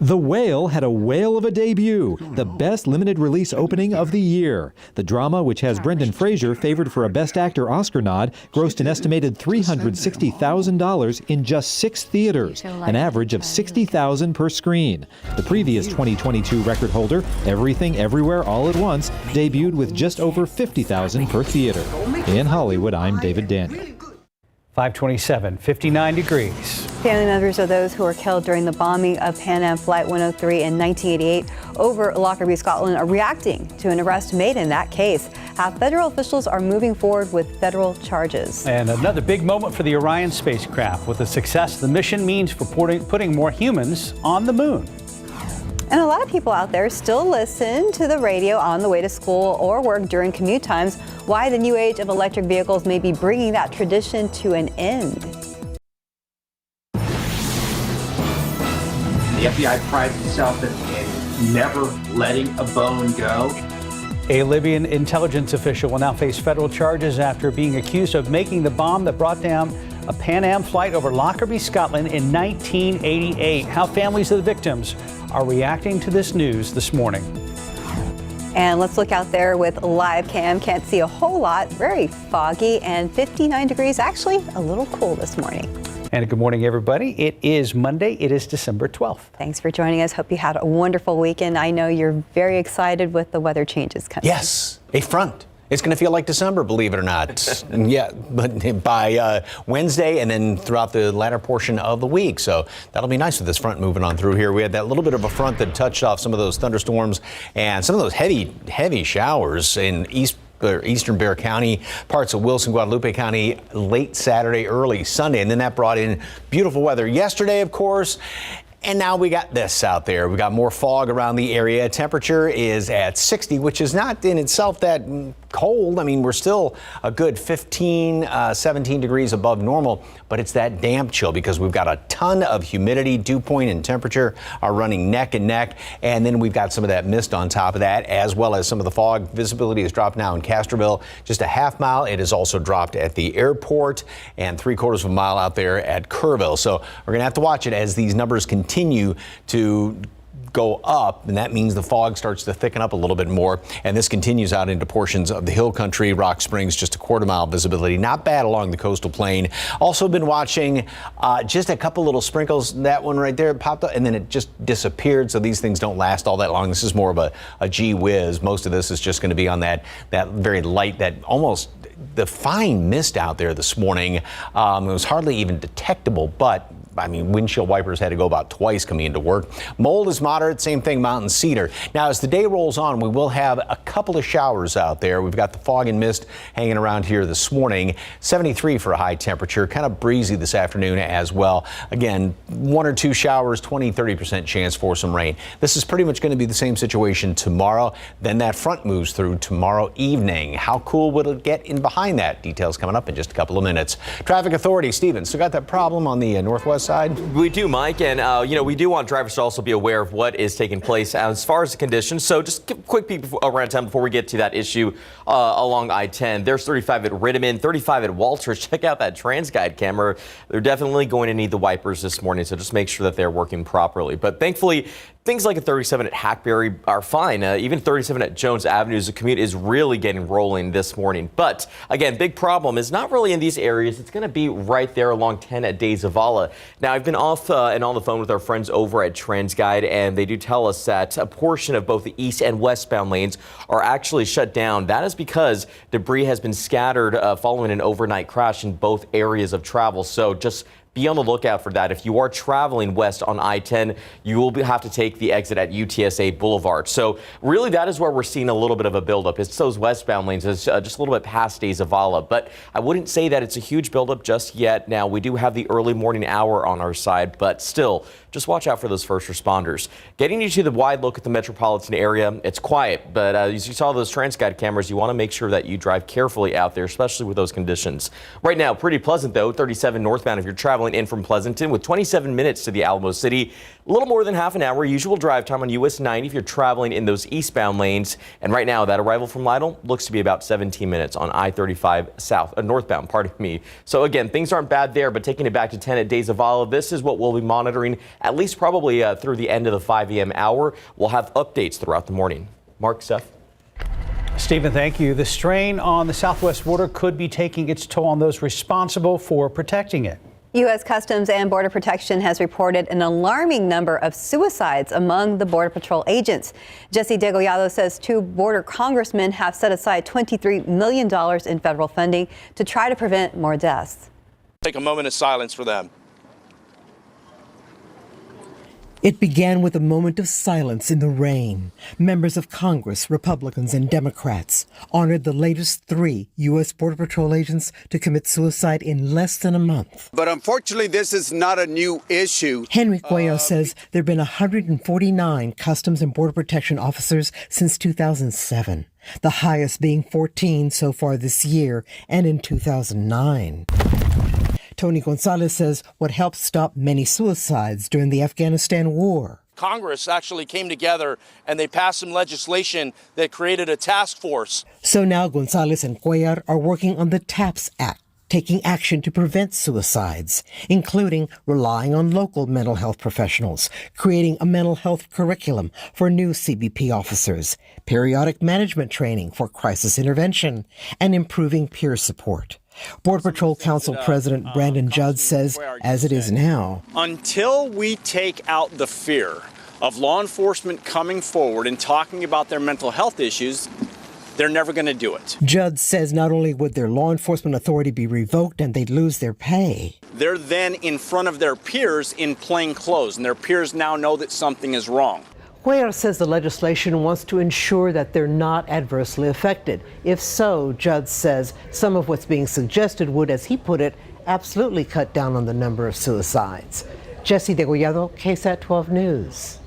The Whale had a whale of a debut, the best limited release opening of the year. The drama, which has Brendan Fraser favored for a Best Actor Oscar nod, grossed an estimated $360,000 in just 6 theaters, an average of $60,000 per screen. The previous 2022 record holder, Everything Everywhere All at Once, debuted with just over $50,000 per theater. In Hollywood, I'm David Daniel. 527, 59 degrees. Family members of those who were killed during the bombing of Pan Am Flight 103 in 1988 over Lockerbie, Scotland, are reacting to an arrest made in that case. How federal officials are moving forward with federal charges. And another big moment for the Orion spacecraft. With the success the mission means for putting more humans on the moon. And a lot of people out there still listen to the radio on the way to school or work during commute times. Why the new age of electric vehicles may be bringing that tradition to an end. The FBI prides itself in never letting a bone go. A Libyan intelligence official will now face federal charges after being accused of making the bomb that brought down a Pan Am flight over Lockerbie, Scotland in 1988. How families of the victims are reacting to this news this morning. And let's look out there with live cam. Can't see a whole lot, very foggy, and 59 degrees, actually a little cool this morning. And good morning, everybody. It is Monday. It is December 12th. Thanks for joining us. Hope you had a wonderful weekend. I know you're very excited with the weather changes coming. Yes, a front. It's going to feel like December, believe it or not. And yeah, but by Wednesday and then throughout the latter portion of the week. So that'll be nice with this front moving on through here. We had that little bit of a front that touched off some of those thunderstorms and some of those heavy showers in eastern Bexar County, parts of Wilson, Guadalupe County, late Saturday, early Sunday. And then that brought in beautiful weather yesterday, of course. And now we got this out there. We got more fog around the area. Temperature is at 60, which is not in itself that cold. I mean, we're still a good 15, 17 degrees above normal, but it's that damp chill because we've got a ton of humidity. Dew point and temperature are running neck and neck. And then we've got some of that mist on top of that, as well as some of the fog. Visibility has dropped now in Castroville, just a half mile. It has also dropped at the airport and 3/4 of a mile out there at Kerrville. So we're going to have to watch it as these numbers continue to go up, and that means the fog starts to thicken up a little bit more, and this continues out into portions of the hill country. Rock Springs, just a 1/4 mile visibility, not bad along the coastal plain. Also been watching just a couple little sprinkles. That one right there popped up and then it just disappeared, so these things don't last all that long. This is more of a gee whiz. Most of this is just going to be on that very light, that almost the fine mist out there this morning. It was hardly even detectable, but I mean, windshield wipers had to go about twice coming into work. Mold is moderate, same thing, mountain cedar. Now, as the day rolls on, we will have a couple of showers out there. We've got the fog and mist hanging around here this morning. 73 for a high temperature, kind of breezy this afternoon as well. Again, 1 or 2 showers, 20-30% chance for some rain. This is pretty much going to be the same situation tomorrow. Then that front moves through tomorrow evening. How cool will it get in behind that? Details coming up in just a couple of minutes. Traffic Authority, Steven, still got that problem on the northwest side? We do, Mike, and we do want drivers to also be aware of what is taking place as far as the conditions. So just a quick peek around town before we get to that issue along I-10. There's 35 at Rittiman, 35 at Walters. Check out that TransGuide camera. They're definitely going to need the wipers this morning, so just make sure that they're working properly. But thankfully, things like a 37 at Hackberry are fine. Even 37 at Jones Avenue, the commute is really getting rolling this morning. But again, big problem is not really in these areas. It's going to be right there along 10 at De Zavala. Now, I've been off and on the phone with our friends over at TransGuide, and they do tell us that a portion of both the east and westbound lanes are actually shut down. That is because debris has been scattered following an overnight crash in both areas of travel. So just be on the lookout for that. If you are traveling west on I-10, you will have to take the exit at UTSA Boulevard. So really, that is where we're seeing a little bit of a buildup. It's those westbound lanes. It's just a little bit past De Zavala, but I wouldn't say that it's a huge buildup just yet. Now, we do have the early morning hour on our side, but still, just watch out for those first responders. Getting you to the wide look at the metropolitan area, it's quiet, but as you saw those TransGuide cameras, you want to make sure that you drive carefully out there, especially with those conditions. Right now, pretty pleasant though, 37 northbound if you're traveling in from Pleasanton with 27 minutes to the Alamo City. A little more than half an hour usual drive time on US 90 if you're traveling in those eastbound lanes. And right now, that arrival from Lytle looks to be about 17 minutes on I-35 northbound, pardon me. So again, things aren't bad there, but taking it back to 10 at Days of Olive, this is what we'll be monitoring at least probably through the end of the 5 a.m. hour. We'll have updates throughout the morning. Mark, Seth. Stephen, thank you. The strain on the southwest border could be taking its toll on those responsible for protecting it. U.S. Customs and Border Protection has reported an alarming number of suicides among the Border Patrol agents. Jesse Degollado says 2 border congressmen have set aside $23 million in federal funding to try to prevent more deaths. Take a moment of silence for them. It began with a moment of silence in the rain. Members of Congress, Republicans and Democrats, honored the latest 3 U.S. Border Patrol agents to commit suicide in less than a month. But unfortunately, this is not a new issue. Henry Cuellar says there have been 149 Customs and Border Protection officers since 2007, the highest being 14 so far this year and in 2009. Tony Gonzalez says what helped stop many suicides during the Afghanistan war. Congress actually came together and they passed some legislation that created a task force. So now Gonzalez and Cuellar are working on the TAPS Act, taking action to prevent suicides, including relying on local mental health professionals, creating a mental health curriculum for new CBP officers, periodic management training for crisis intervention, and improving peer support. Border Patrol Council President Brandon Judd says, as it is now, until we take out the fear of law enforcement coming forward and talking about their mental health issues, they're never going to do it. Judd says not only would their law enforcement authority be revoked and they'd lose their pay, they're then in front of their peers in plain clothes, and their peers now know that something is wrong. Cuellar says the legislation wants to ensure that they're not adversely affected. If so, Judd says some of what's being suggested would, as he put it, absolutely cut down on the number of suicides. Jesse Degollado, KSAT 12 News.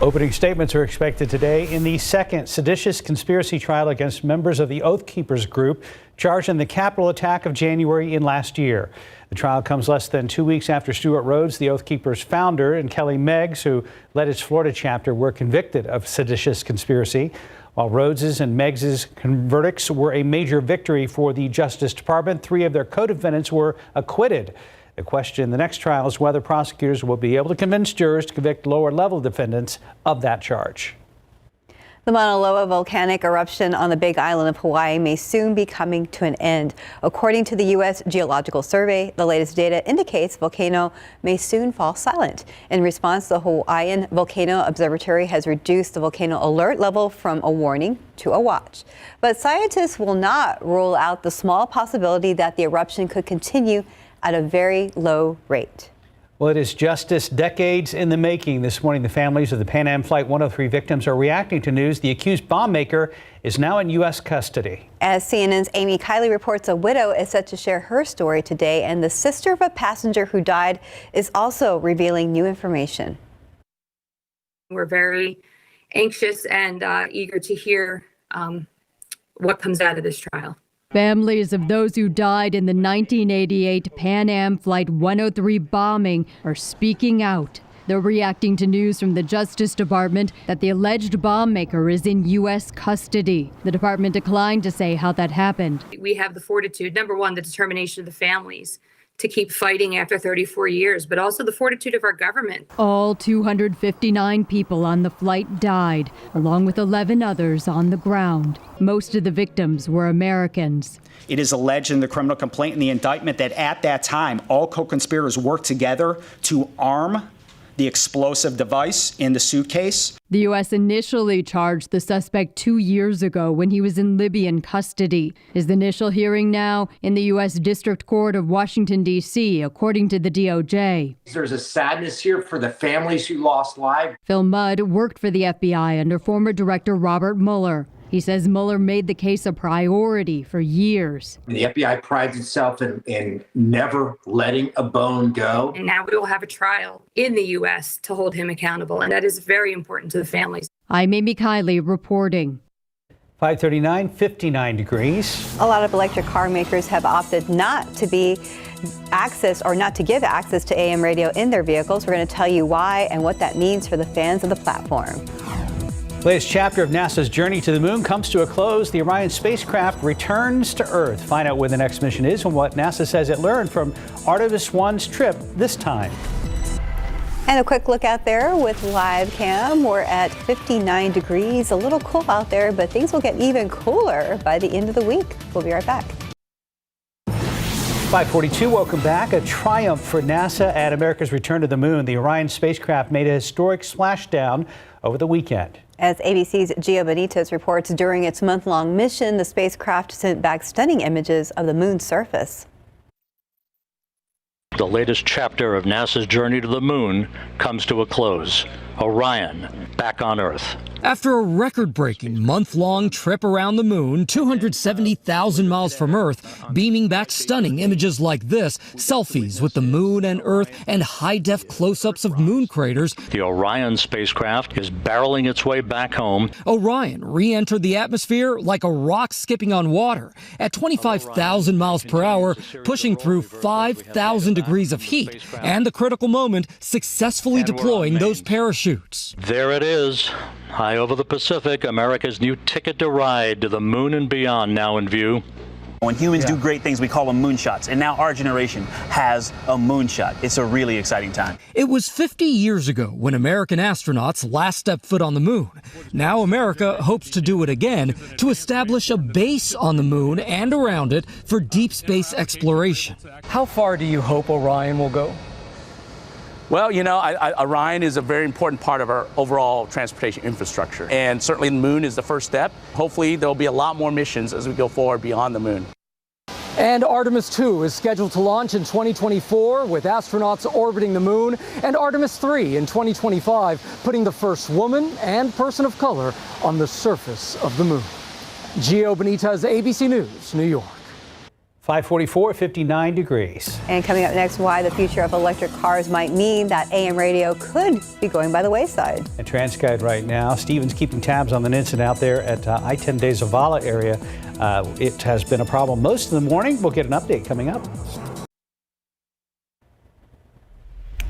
Opening statements are expected today in the second seditious conspiracy trial against members of the Oath Keepers group charged in the Capitol attack of January in last year. The trial comes less than 2 weeks after Stuart Rhodes, the Oath Keepers founder, and Kelly Meggs, who led its Florida chapter, were convicted of seditious conspiracy. While Rhodes's and Meggs's verdicts were a major victory for the Justice Department, 3 of their co-defendants were acquitted. The question in the next trial is whether prosecutors will be able to convince jurors to convict lower-level defendants of that charge. The Mauna Loa volcanic eruption on the Big Island of Hawaii may soon be coming to an end. According to the U.S. Geological Survey, the latest data indicates the volcano may soon fall silent. In response, the Hawaiian Volcano Observatory has reduced the volcano alert level from a warning to a watch. But scientists will not rule out the small possibility that the eruption could continue at a very low rate. Well, it is justice decades in the making. This morning, the families of the Pan Am Flight 103 victims are reacting to news the accused bomb maker is now in U.S. custody. As CNN's Amy Kiley reports, a widow is set to share her story today, and the sister of a passenger who died is also revealing new information. We're very anxious and eager to hear what comes out of this trial. Families of those who died in the 1988 Pan Am Flight 103 bombing are speaking out. They're reacting to news from the Justice Department that the alleged bomb maker is in U.S. custody. The department declined to say how that happened. We have the fortitude, number one, the determination of the families to keep fighting after 34 years, but also the fortitude of our government. All 259 people on the flight died, along with 11 others on the ground. Most of the victims were Americans. It is alleged in the criminal complaint and the indictment that at that time, all co-conspirators worked together to arm the explosive device in the suitcase. The U.S. initially charged the suspect 2 years ago when he was in Libyan custody. His initial hearing now in the U.S. District Court of Washington, D.C., according to the DOJ. There's a sadness here for the families who lost lives. Phil Mudd worked for the FBI under former Director Robert Mueller. He says Mueller made the case a priority for years. The FBI prides itself in never letting a bone go. And now we will have a trial in the U.S. to hold him accountable, and that is very important to the families. I'm Amy Kiley reporting. 539, 59 degrees. A lot of electric car makers have opted not to be access or not to give access to AM radio in their vehicles. We're going to tell you why and what that means for the fans of the platform. Latest chapter of NASA's journey to the moon comes to a close. The Orion spacecraft returns to Earth. Find out where the next mission is and what NASA says it learned from Artemis 1's trip this time. And a quick look out there with live cam. We're at 59 degrees, a little cool out there, but things will get even cooler by the end of the week. We'll be right back. 542, welcome back. A triumph for NASA at America's return to the moon. The Orion spacecraft made a historic splashdown over the weekend. As ABC's Gio Benitez reports, during its month-long mission, the spacecraft sent back stunning images of the moon's surface. The latest chapter of NASA's journey to the moon comes to a close. Orion, back on Earth. After a record-breaking month-long trip around the moon, 270,000 miles from Earth, beaming back stunning images like this, selfies with the moon and Earth, and high-def close-ups of moon craters. The Orion spacecraft is barreling its way back home. Orion re-entered the atmosphere like a rock skipping on water at 25,000 miles per hour, pushing through 5,000 degrees of heat, and the critical moment, successfully deploying those parachutes. There it is. High over the Pacific, America's new ticket to ride to the moon and beyond now in view. When humans do great things, we call them moonshots. And now our generation has a moonshot. It's a really exciting time. It was 50 years ago when American astronauts last stepped foot on the moon. Now America hopes to do it again to establish a base on the moon and around it for deep space exploration. How far do you hope Orion will go? Well, you know, Orion is a very important part of our overall transportation infrastructure. And certainly the moon is the first step. Hopefully there'll be a lot more missions as we go forward beyond the moon. And Artemis 2 is scheduled to launch in 2024 with astronauts orbiting the moon, and Artemis 3 in 2025, putting the first woman and person of color on the surface of the moon. Gio Benitez, ABC News, New York. 544, 59 degrees. And coming up next, why the future of electric cars might mean that AM radio could be going by the wayside. At TransGuide right now, Stephen's keeping tabs on the incident out there at I-10 De Zavala area. It has been a problem most of the morning. We'll get an update coming up.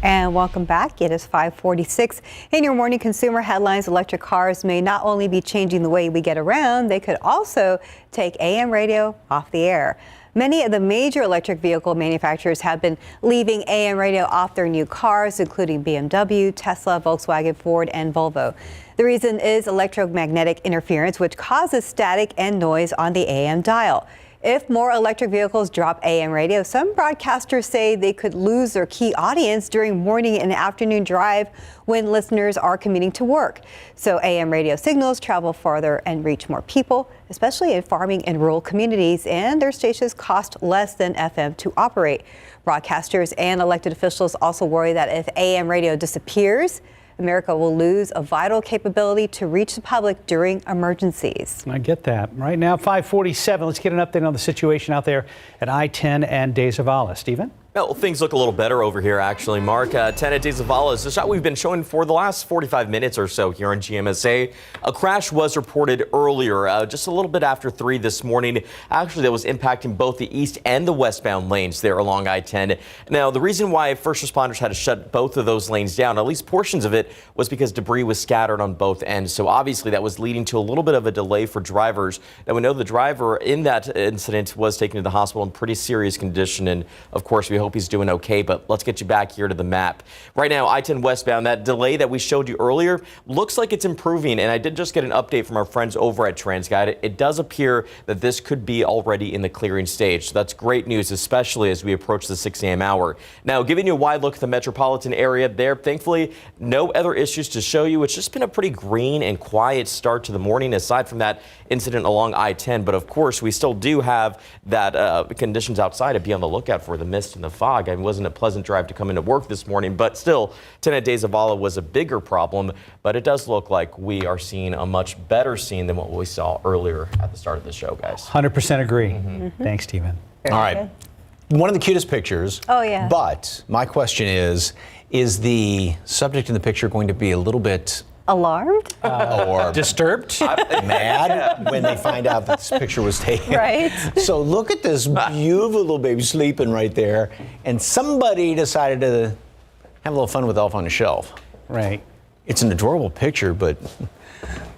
And welcome back. It is 5:46. In your morning consumer headlines, electric cars may not only be changing the way we get around, they could also take AM radio off the air. Many of the major electric vehicle manufacturers have been leaving AM radio off their new cars, including BMW, Tesla, Volkswagen, Ford, and Volvo. The reason is electromagnetic interference, which causes static and noise on the AM dial. If more electric vehicles drop AM radio, some broadcasters say they could lose their key audience during morning and afternoon drive when listeners are commuting to work. So AM radio signals travel farther and reach more people, especially in farming and rural communities, and their stations cost less than FM to operate. Broadcasters and elected officials also worry that if AM radio disappears, America will lose a vital capability to reach the public during emergencies. I get that. Right now, 547. Let's get an update on the situation out there at I-10 and De Zavala. Stephen? Well, things look a little better over here, actually, Mark. 10 at De Zavala is the shot we've been showing for the last 45 minutes or so here on GMSA. A crash was reported earlier, just a little bit after 3 this morning. Actually, that was impacting both the east and the westbound lanes there along I-10. Now, the reason why first responders had to shut both of those lanes down, at least portions of it, was because debris was scattered on both ends. So obviously, that was leading to a little bit of a delay for drivers. Now, we know the driver in that incident was taken to the hospital in pretty serious condition. And of course, we hope he's doing okay, but let's get you back here to the map. Right now, I-10 westbound, that delay that we showed you earlier looks like it's improving, and I did just get an update from our friends over at TransGuide. It does appear that this could be already in the clearing stage, so that's great news, especially as we approach the 6 a.m. hour. Now, giving you a wide look at the metropolitan area there, thankfully, no other issues to show you. It's just been a pretty green and quiet start to the morning, aside from that incident along I-10, but of course, we still do have that conditions outside to be on the lookout for, the mist and the the fog. It wasn't a pleasant drive to come into work this morning, but still, 10 at Days of Zavala was a bigger problem. But it does look like we are seeing a much better scene than what we saw earlier at the start of the show, guys. 100% agree. Thanks, Stephen. All right. One of the cutest pictures. Oh, yeah. But my question is the subject in the picture going to be a little bit alarmed? Or disturbed? Mad when they find out that this picture was taken. Right. So look at this beautiful little baby sleeping right there. And somebody decided to have a little fun with Elf on the Shelf. Right. It's an adorable picture, but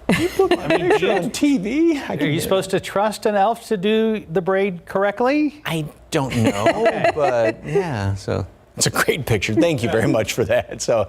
I mean, on TV. Are you supposed to trust an elf to do the braid correctly? I don't know, but yeah, so it's a great picture. Thank you very much for that. So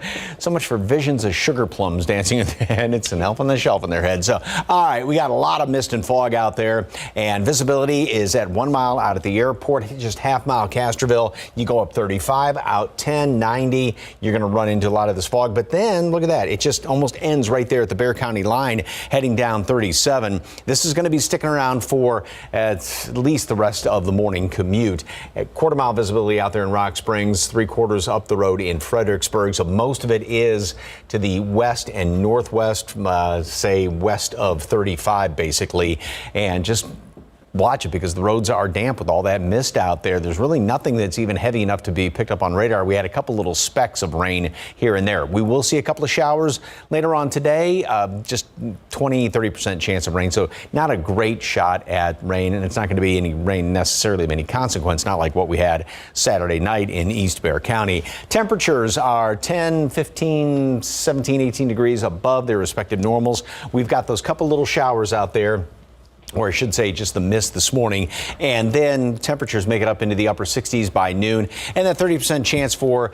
much for visions of sugar plums dancing in their head. It's an Elf on the Shelf in their head. So, all right, we got a lot of mist and fog out there, and visibility is at 1 mile out at the airport, just half-mile Castroville. You go up 35, out 10, 90. You're going to run into a lot of this fog. But then, look at that. It just almost ends right there at the Bexar County line, heading down 37. This is going to be sticking around for at least the rest of the morning commute. At quarter-mile visibility out there in Rock Springs, 3/4 up the road in Fredericksburg. So most of it is to the west and northwest, say west of 35 basically. And just watch it because the roads are damp with all that mist out there. There's really nothing that's even heavy enough to be picked up on radar. We had a couple little specks of rain here and there. We will see a couple of showers later on today, just 20-30% chance of rain. So not a great shot at rain, and it's not going to be any rain necessarily of any consequence, not like what we had Saturday night in East Bexar County. Temperatures are 10, 15, 17, 18 degrees above their respective normals. We've got those couple little showers out there, or I should say just the mist this morning, and then temperatures make it up into the upper 60s by noon, and that 30% chance for,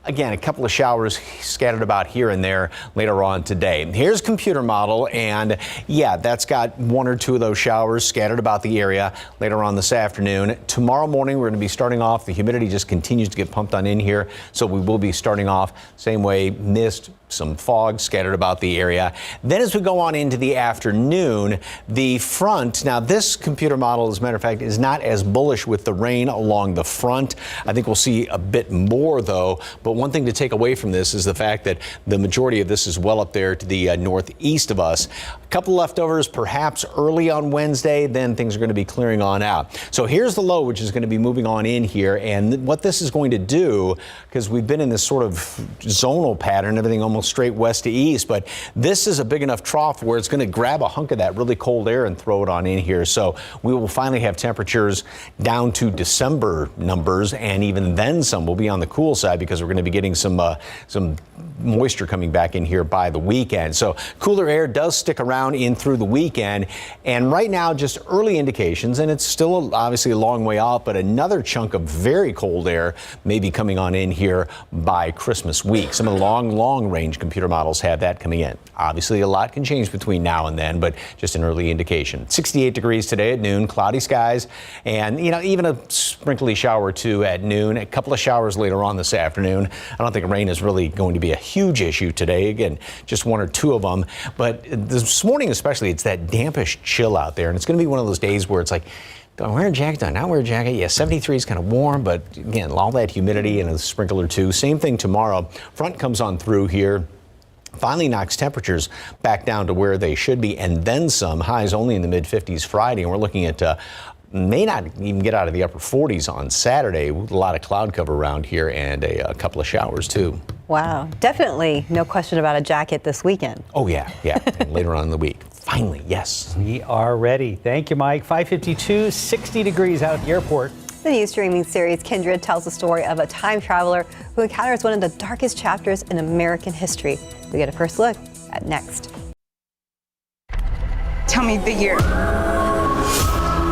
again, a couple of showers scattered about here and there later on today. Here's computer model, and yeah, that's got 1 or 2 of those showers scattered about the area later on this afternoon. Tomorrow morning, we're going to be starting off. The humidity just continues to get pumped on in here, so we will be starting off same way, mist, some fog scattered about the area. Then as we go on into the afternoon, the front, now this computer model, as a matter of fact, is not as bullish with the rain along the front. I think we'll see a bit more though, but one thing to take away from this is the fact that the majority of this is well up there to the northeast of us. A couple leftovers perhaps early on Wednesday, then things are going to be clearing on out. So here's the low, which is going to be moving on in here, and what this is going to do, because we've been in this sort of zonal pattern, everything almost straight west to east, but this is a big enough trough where it's going to grab a hunk of that really cold air and throw it on in here. So we will finally have temperatures down to December numbers, and even then some will be on the cool side because we're going to be getting some moisture coming back in here by the weekend. So cooler air does stick around in through the weekend, and right now just early indications, and it's still obviously a long way out, but another chunk of very cold air may be coming on in here by Christmas week. Some of the long range computer models have that coming in. Obviously a lot can change between now and then, but just an early indication. 68 degrees today at noon, cloudy skies, and even a sprinkly shower or two at noon, a couple of showers later on this afternoon. I don't think rain is really going to be a huge issue today. Again, just 1 or 2 of them, but this morning especially, it's that dampish chill out there, and it's going to be one of those days where it's like, do I wear a jacket? Do I not wear a jacket? Yeah, 73 is kind of warm, but again, all that humidity and a sprinkle or two. Same thing tomorrow. Front comes on through here, finally knocks temperatures back down to where they should be, and then some. Highs only in the mid-50s Friday, and we're looking at may not even get out of the upper 40s on Saturday. A lot of cloud cover around here and a couple of showers too. Wow, definitely no question about a jacket this weekend. Oh yeah, and later on in the week. Finally, yes. We are ready. Thank you, Mike. 5:52, 60 degrees out at the airport. The new streaming series Kindred tells the story of a time traveler who encounters one of the darkest chapters in American history. We get a first look at next. Tell me the year.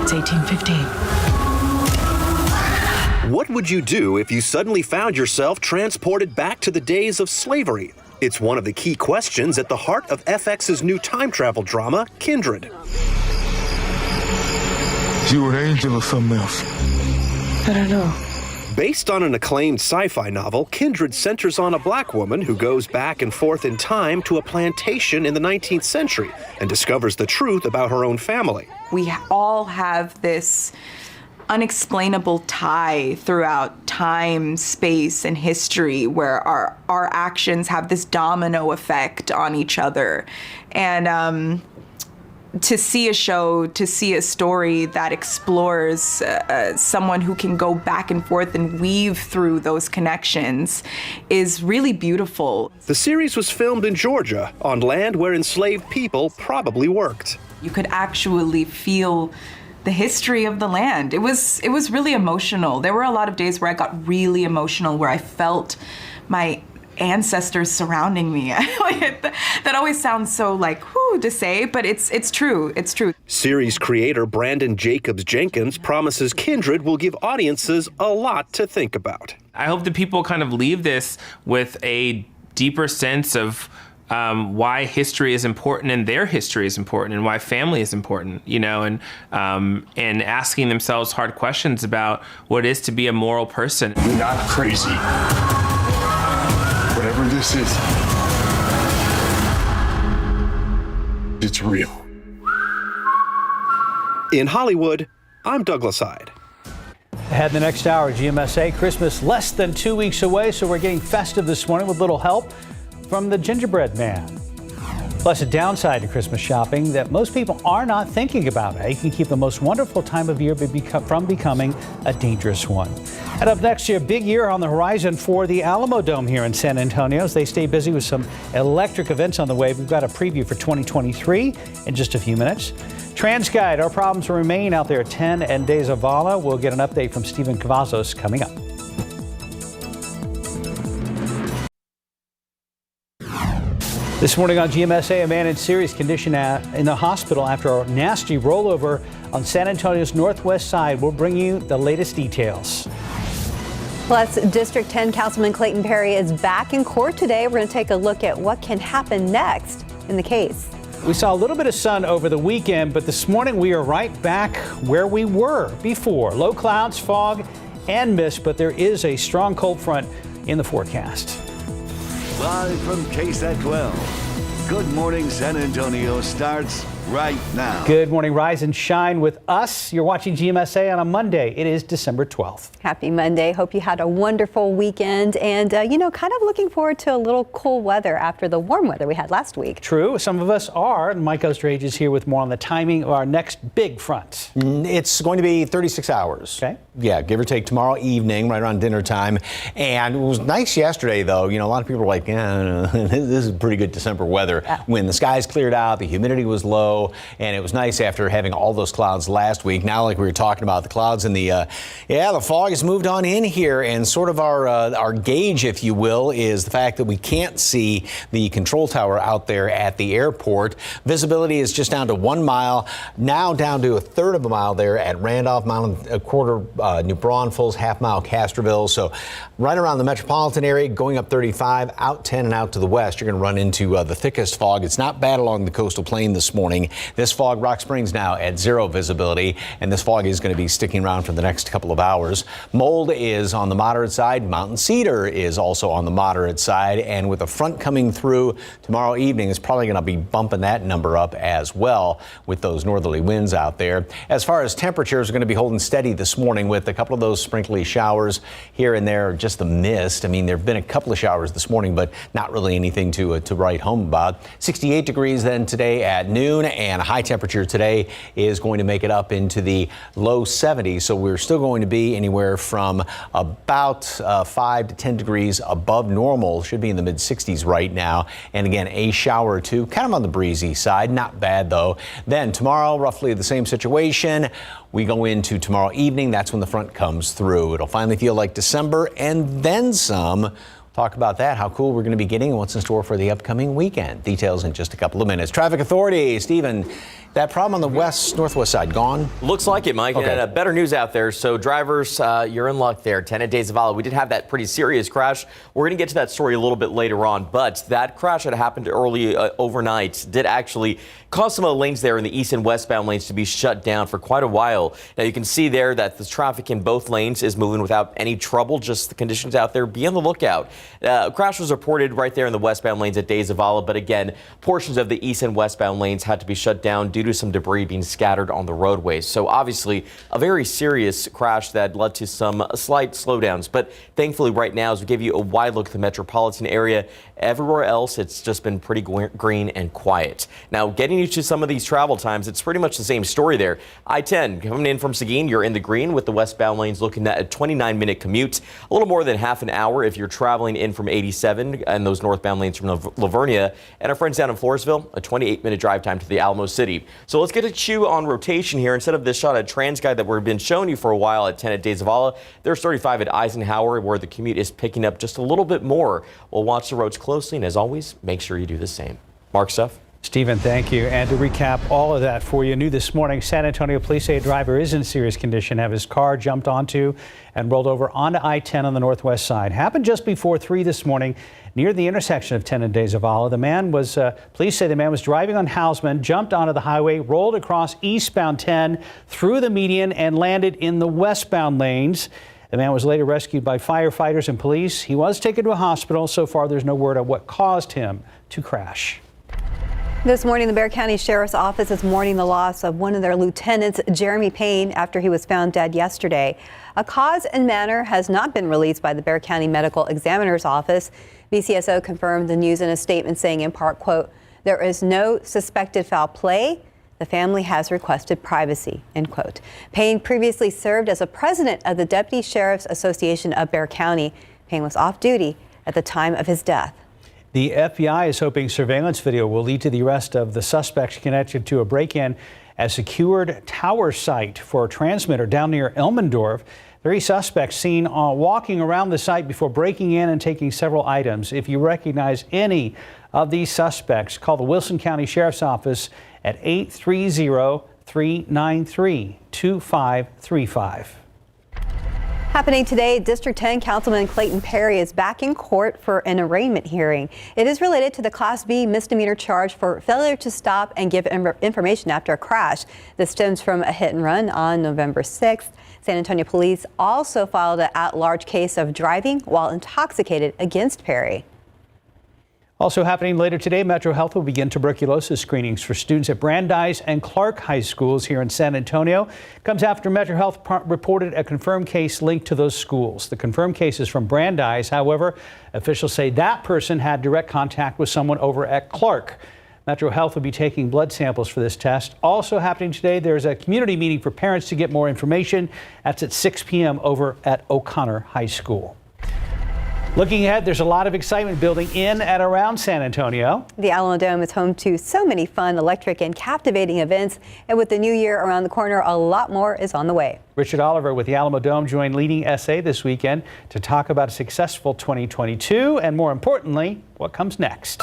It's 1815. What would you do if you suddenly found yourself transported back to the days of slavery? It's one of the key questions at the heart of FX's new time travel drama, Kindred. You an angel or something else? I don't know. Based on an acclaimed sci-fi novel, Kindred centers on a black woman who goes back and forth in time to a plantation in the 19th century and discovers the truth about her own family. We all have this unexplainable tie throughout time, space, and history where our actions have this domino effect on each other. And to see a show, to see a story that explores someone who can go back and forth and weave through those connections is really beautiful. The series was filmed in Georgia, on land where enslaved people probably worked. You could actually feel the history of the land. It was really emotional. There were a lot of days where I got really emotional, where I felt my ancestors surrounding me. That always sounds so like, whoo, to say, but it's true. It's true. Series creator Brandon Jacobs Jenkins promises Kindred will give audiences a lot to think about. I hope that people kind of leave this with a deeper sense of why history is important and their history is important and why family is important, and asking themselves hard questions about what it is to be a moral person. You're not crazy. Whatever this is, it's real. In Hollywood, I'm Douglas Hyde. Ahead in the next hour, GMSA, Christmas less than 2 weeks away, so we're getting festive this morning with a little help from the gingerbread man. Plus, a downside to Christmas shopping that most people are not thinking about. It can keep the most wonderful time of year from becoming a dangerous one. And up next year, big year on the horizon for the Alamo Dome here in San Antonio as they stay busy with some electric events on the way. We've got a preview for 2023 in just a few minutes. TransGuide, our problems remain out there at 10 and De Zavala. We'll get an update from Stephen Cavazos coming up. This morning on GMSA, a man in serious condition in the hospital after a nasty rollover on San Antonio's northwest side. We'll bring you the latest details. Plus, District 10 Councilman Clayton Perry is back in court today. We're going to take a look at what can happen next in the case. We saw a little bit of sun over the weekend, but this morning we are right back where we were before. Low clouds, fog, and mist, but there is a strong cold front in the forecast. Live from KSAT 12. Good Morning San Antonio starts right now. Good morning, rise and shine with us. You're watching GMSA on a Monday. It is December 12th. Happy Monday. Hope you had a wonderful weekend and, kind of looking forward to a little cool weather after the warm weather we had last week. True. Some of us are. Mike Osterhage is here with more on the timing of our next big front. It's going to be 36 hours. Okay. Yeah, give or take tomorrow evening, right around dinner time. And it was nice yesterday, though. A lot of people were like, yeah, this is pretty good December weather. When the skies cleared out, the humidity was low, and it was nice after having all those clouds last week. Now, like we were talking about, the clouds and the fog has moved on in here, and sort of our gauge, if you will, is the fact that we can't see the control tower out there at the airport. Visibility is just down to 1 mile, now down to a third of a mile there at Randolph, mile and a quarter New Braunfels, half mile Castroville. So right around the metropolitan area, going up 35, out 10 and out to the west, you're going to run into the thickest fog. It's not bad along the coastal plain this morning. This fog, Rock Springs now at 0 visibility, and this fog is going to be sticking around for the next couple of hours. Mold is on the moderate side. Mountain Cedar is also on the moderate side, and with a front coming through tomorrow evening, it's probably going to be bumping that number up as well with those northerly winds out there. As far as temperatures, are going to be holding steady this morning with a couple of those sprinkly showers here and there, just the mist. I mean, there have been a couple of showers this morning, but not really anything to write home about. 68 degrees then today at noon, and a high temperature today is going to make it up into the low 70s. So we're still going to be anywhere from about 5 to 10 degrees above normal. Should be in the mid 60s right now. And again, a shower or two, kind of on the breezy side. Not bad though. Then tomorrow, roughly the same situation. We go into tomorrow evening. That's when the front comes through. It'll finally feel like December and then some. Talk about that, how cool we're going to be getting and what's in store for the upcoming weekend. Details in just a couple of minutes. Traffic Authority, Stephen, that problem on the northwest side gone? Looks like it, Mike. Okay. And better news out there. So drivers, you're in luck there. 10 at De Zavala. We did have that pretty serious crash. We're going to get to that story a little bit later on. But that crash that happened early overnight did actually cause some of the lanes there in the east and westbound lanes to be shut down for quite a while. Now you can see there that the traffic in both lanes is moving without any trouble. Just the conditions out there. Be on the lookout. Crash was reported right there in the westbound lanes at De Zavala. But again, portions of the east and westbound lanes had to be shut down due due to some debris being scattered on the roadways. So obviously a very serious crash that led to some slight slowdowns. But thankfully right now, as we give you a wide look at the metropolitan area, everywhere else it's just been pretty green and quiet. Now getting you to some of these travel times, it's pretty much the same story there. I-10 coming in from Seguin, you're in the green with the westbound lanes looking at a 29-minute commute, a little more than half an hour if you're traveling in from 87 and those northbound lanes from Livonia. And our friends down in Floresville, a 28-minute drive time to the Alamo City. So let's get a chew on rotation here. Instead of this shot at TransGuide that we've been showing you for a while at 10 at Days of Allah, there's 35 at Eisenhower where the commute is picking up just a little bit more. We'll watch the roads closely, and as always, make sure you do the same. Mark, Steph. Stephen, thank you. And to recap all of that for you, new this morning, San Antonio police say a driver is in serious condition, have his car jumped onto and rolled over onto I-10 on the northwest side. Happened just before 3 this morning near the intersection of 10 and Days of Allah. The man was, police say the man was driving on Hausman, jumped onto the highway, rolled across eastbound 10 through the median and landed in the westbound lanes. The man was later rescued by firefighters and police. He was taken to a hospital. So far, there's no word on what caused him to crash. This morning, the Bexar County Sheriff's Office is mourning the loss of one of their lieutenants, Jeremy Payne, after he was found dead yesterday. A cause and manner has not been released by the Bexar County Medical Examiner's Office. BCSO confirmed the news in a statement saying, in part, quote, "There is no suspected foul play. The family has requested privacy," end quote. Payne previously served as a president of the Deputy Sheriff's Association of Bexar County. Payne was off duty at the time of his death. The FBI is hoping surveillance video will lead to the arrest of the suspects connected to a break-in at a secured tower site for a transmitter down near Elmendorf. 3 suspects seen walking around the site before breaking in and taking several items. If you recognize any of these suspects, call the Wilson County Sheriff's Office at 830-393-2535. Happening today, District 10 Councilman Clayton Perry is back in court for an arraignment hearing. It is related to the Class B misdemeanor charge for failure to stop and give information after a crash. This stems from a hit and run on November 6th. San Antonio police also filed an at-large case of driving while intoxicated against Perry. Also happening later today, Metro Health will begin tuberculosis screenings for students at Brandeis and Clark High Schools here in San Antonio. Comes after Metro Health reported a confirmed case linked to those schools. The confirmed case is from Brandeis. However, officials say that person had direct contact with someone over at Clark. Metro Health will be taking blood samples for this test. Also happening today, there's a community meeting for parents to get more information. That's at 6 p.m. over at O'Connor High School. Looking ahead, there's a lot of excitement building in and around San Antonio. The Alamo Dome is home to so many fun, electric, and captivating events. And with the new year around the corner, a lot more is on the way. Richard Oliver with the Alamo Dome joined Leading SA this weekend to talk about a successful 2022 and, more importantly, what comes next.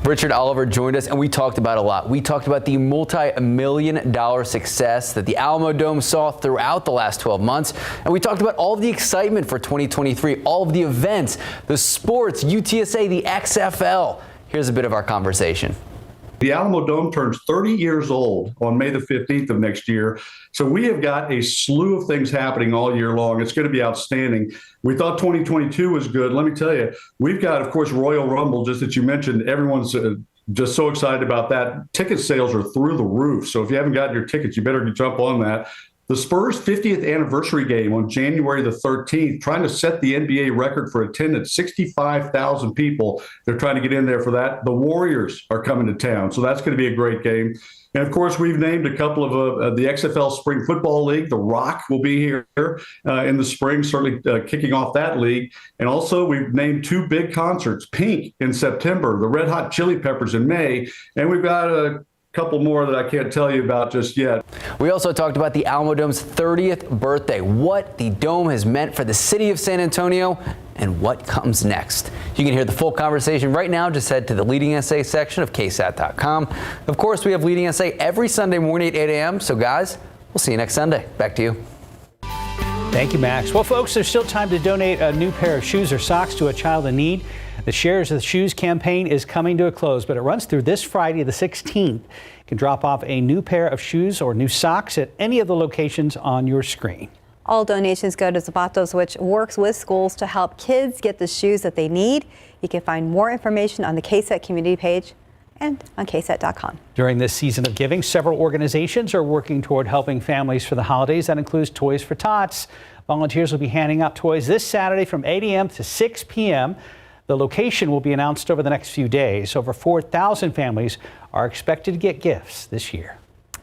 Richard Oliver joined us and we talked about a lot. We talked about the multi-million-dollar success that the Alamo Dome saw throughout the last 12 months. And we talked about all of the excitement for 2023, all of the events, the sports, UTSA, the XFL. Here's a bit of our conversation. The Alamo Dome turns 30 years old on May the 15th of next year. So we have got a slew of things happening all year long. It's going to be outstanding. We thought 2022 was good. Let me tell you, we've got, of course, Royal Rumble, just that you mentioned. Everyone's just so excited about that. Ticket sales are through the roof. So if you haven't gotten your tickets, you better jump on that. The Spurs' 50th anniversary game on January the 13th, trying to set the NBA record for attendance, 65,000 people. They're trying to get in there for that. The Warriors are coming to town, so that's going to be a great game. And, of course, we've named a couple of the XFL Spring Football League. The Rock will be here in the spring, certainly kicking off that league. And also we've named 2 big concerts, Pink in September, the Red Hot Chili Peppers in May, and we've got a couple more that I can't tell you about just yet. We also talked about the Alamo Dome's 30th birthday, what the Dome has meant for the city of San Antonio, and what comes next. You can hear the full conversation right now. Just head to the Leading SA section of KSAT.com. Of course, we have Leading SA every Sunday morning at 8 a.m. So, guys, we'll see you next Sunday. Back to you. Thank you, Max. Well, folks, there's still time to donate a new pair of shoes or socks to a child in need. The Shares of the Shoes campaign is coming to a close, but it runs through this Friday, the 16th. You can drop off a new pair of shoes or new socks at any of the locations on your screen. All donations go to Zapatos, which works with schools to help kids get the shoes that they need. You can find more information on the KSAT community page and on KSAT.com. During this season of giving, several organizations are working toward helping families for the holidays. That includes Toys for Tots. Volunteers will be handing out toys this Saturday from 8 a.m. to 6 p.m. The location will be announced over the next few days. Over 4,000 families are expected to get gifts this year.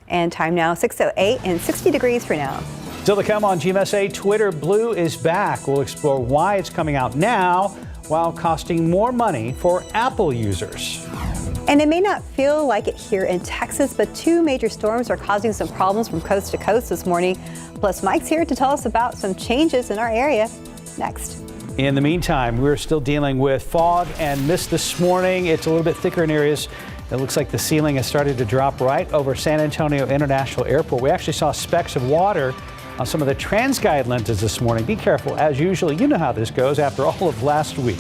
And time now, 6:08 and 60 degrees for now. Still to come on GMSA, Twitter Blue is back. We'll explore why it's coming out now while costing more money for Apple users. And it may not feel like it here in Texas, but two major storms are causing some problems from coast to coast this morning. Plus, Mike's here to tell us about some changes in our area. Next. In the meantime, we're still dealing with fog and mist this morning. It's a little bit thicker in areas. It looks like the ceiling has started to drop right over San Antonio International Airport. We actually saw specks of water on some of the TransGuide lenses this morning. Be careful, as usual. You know how this goes after all of last week.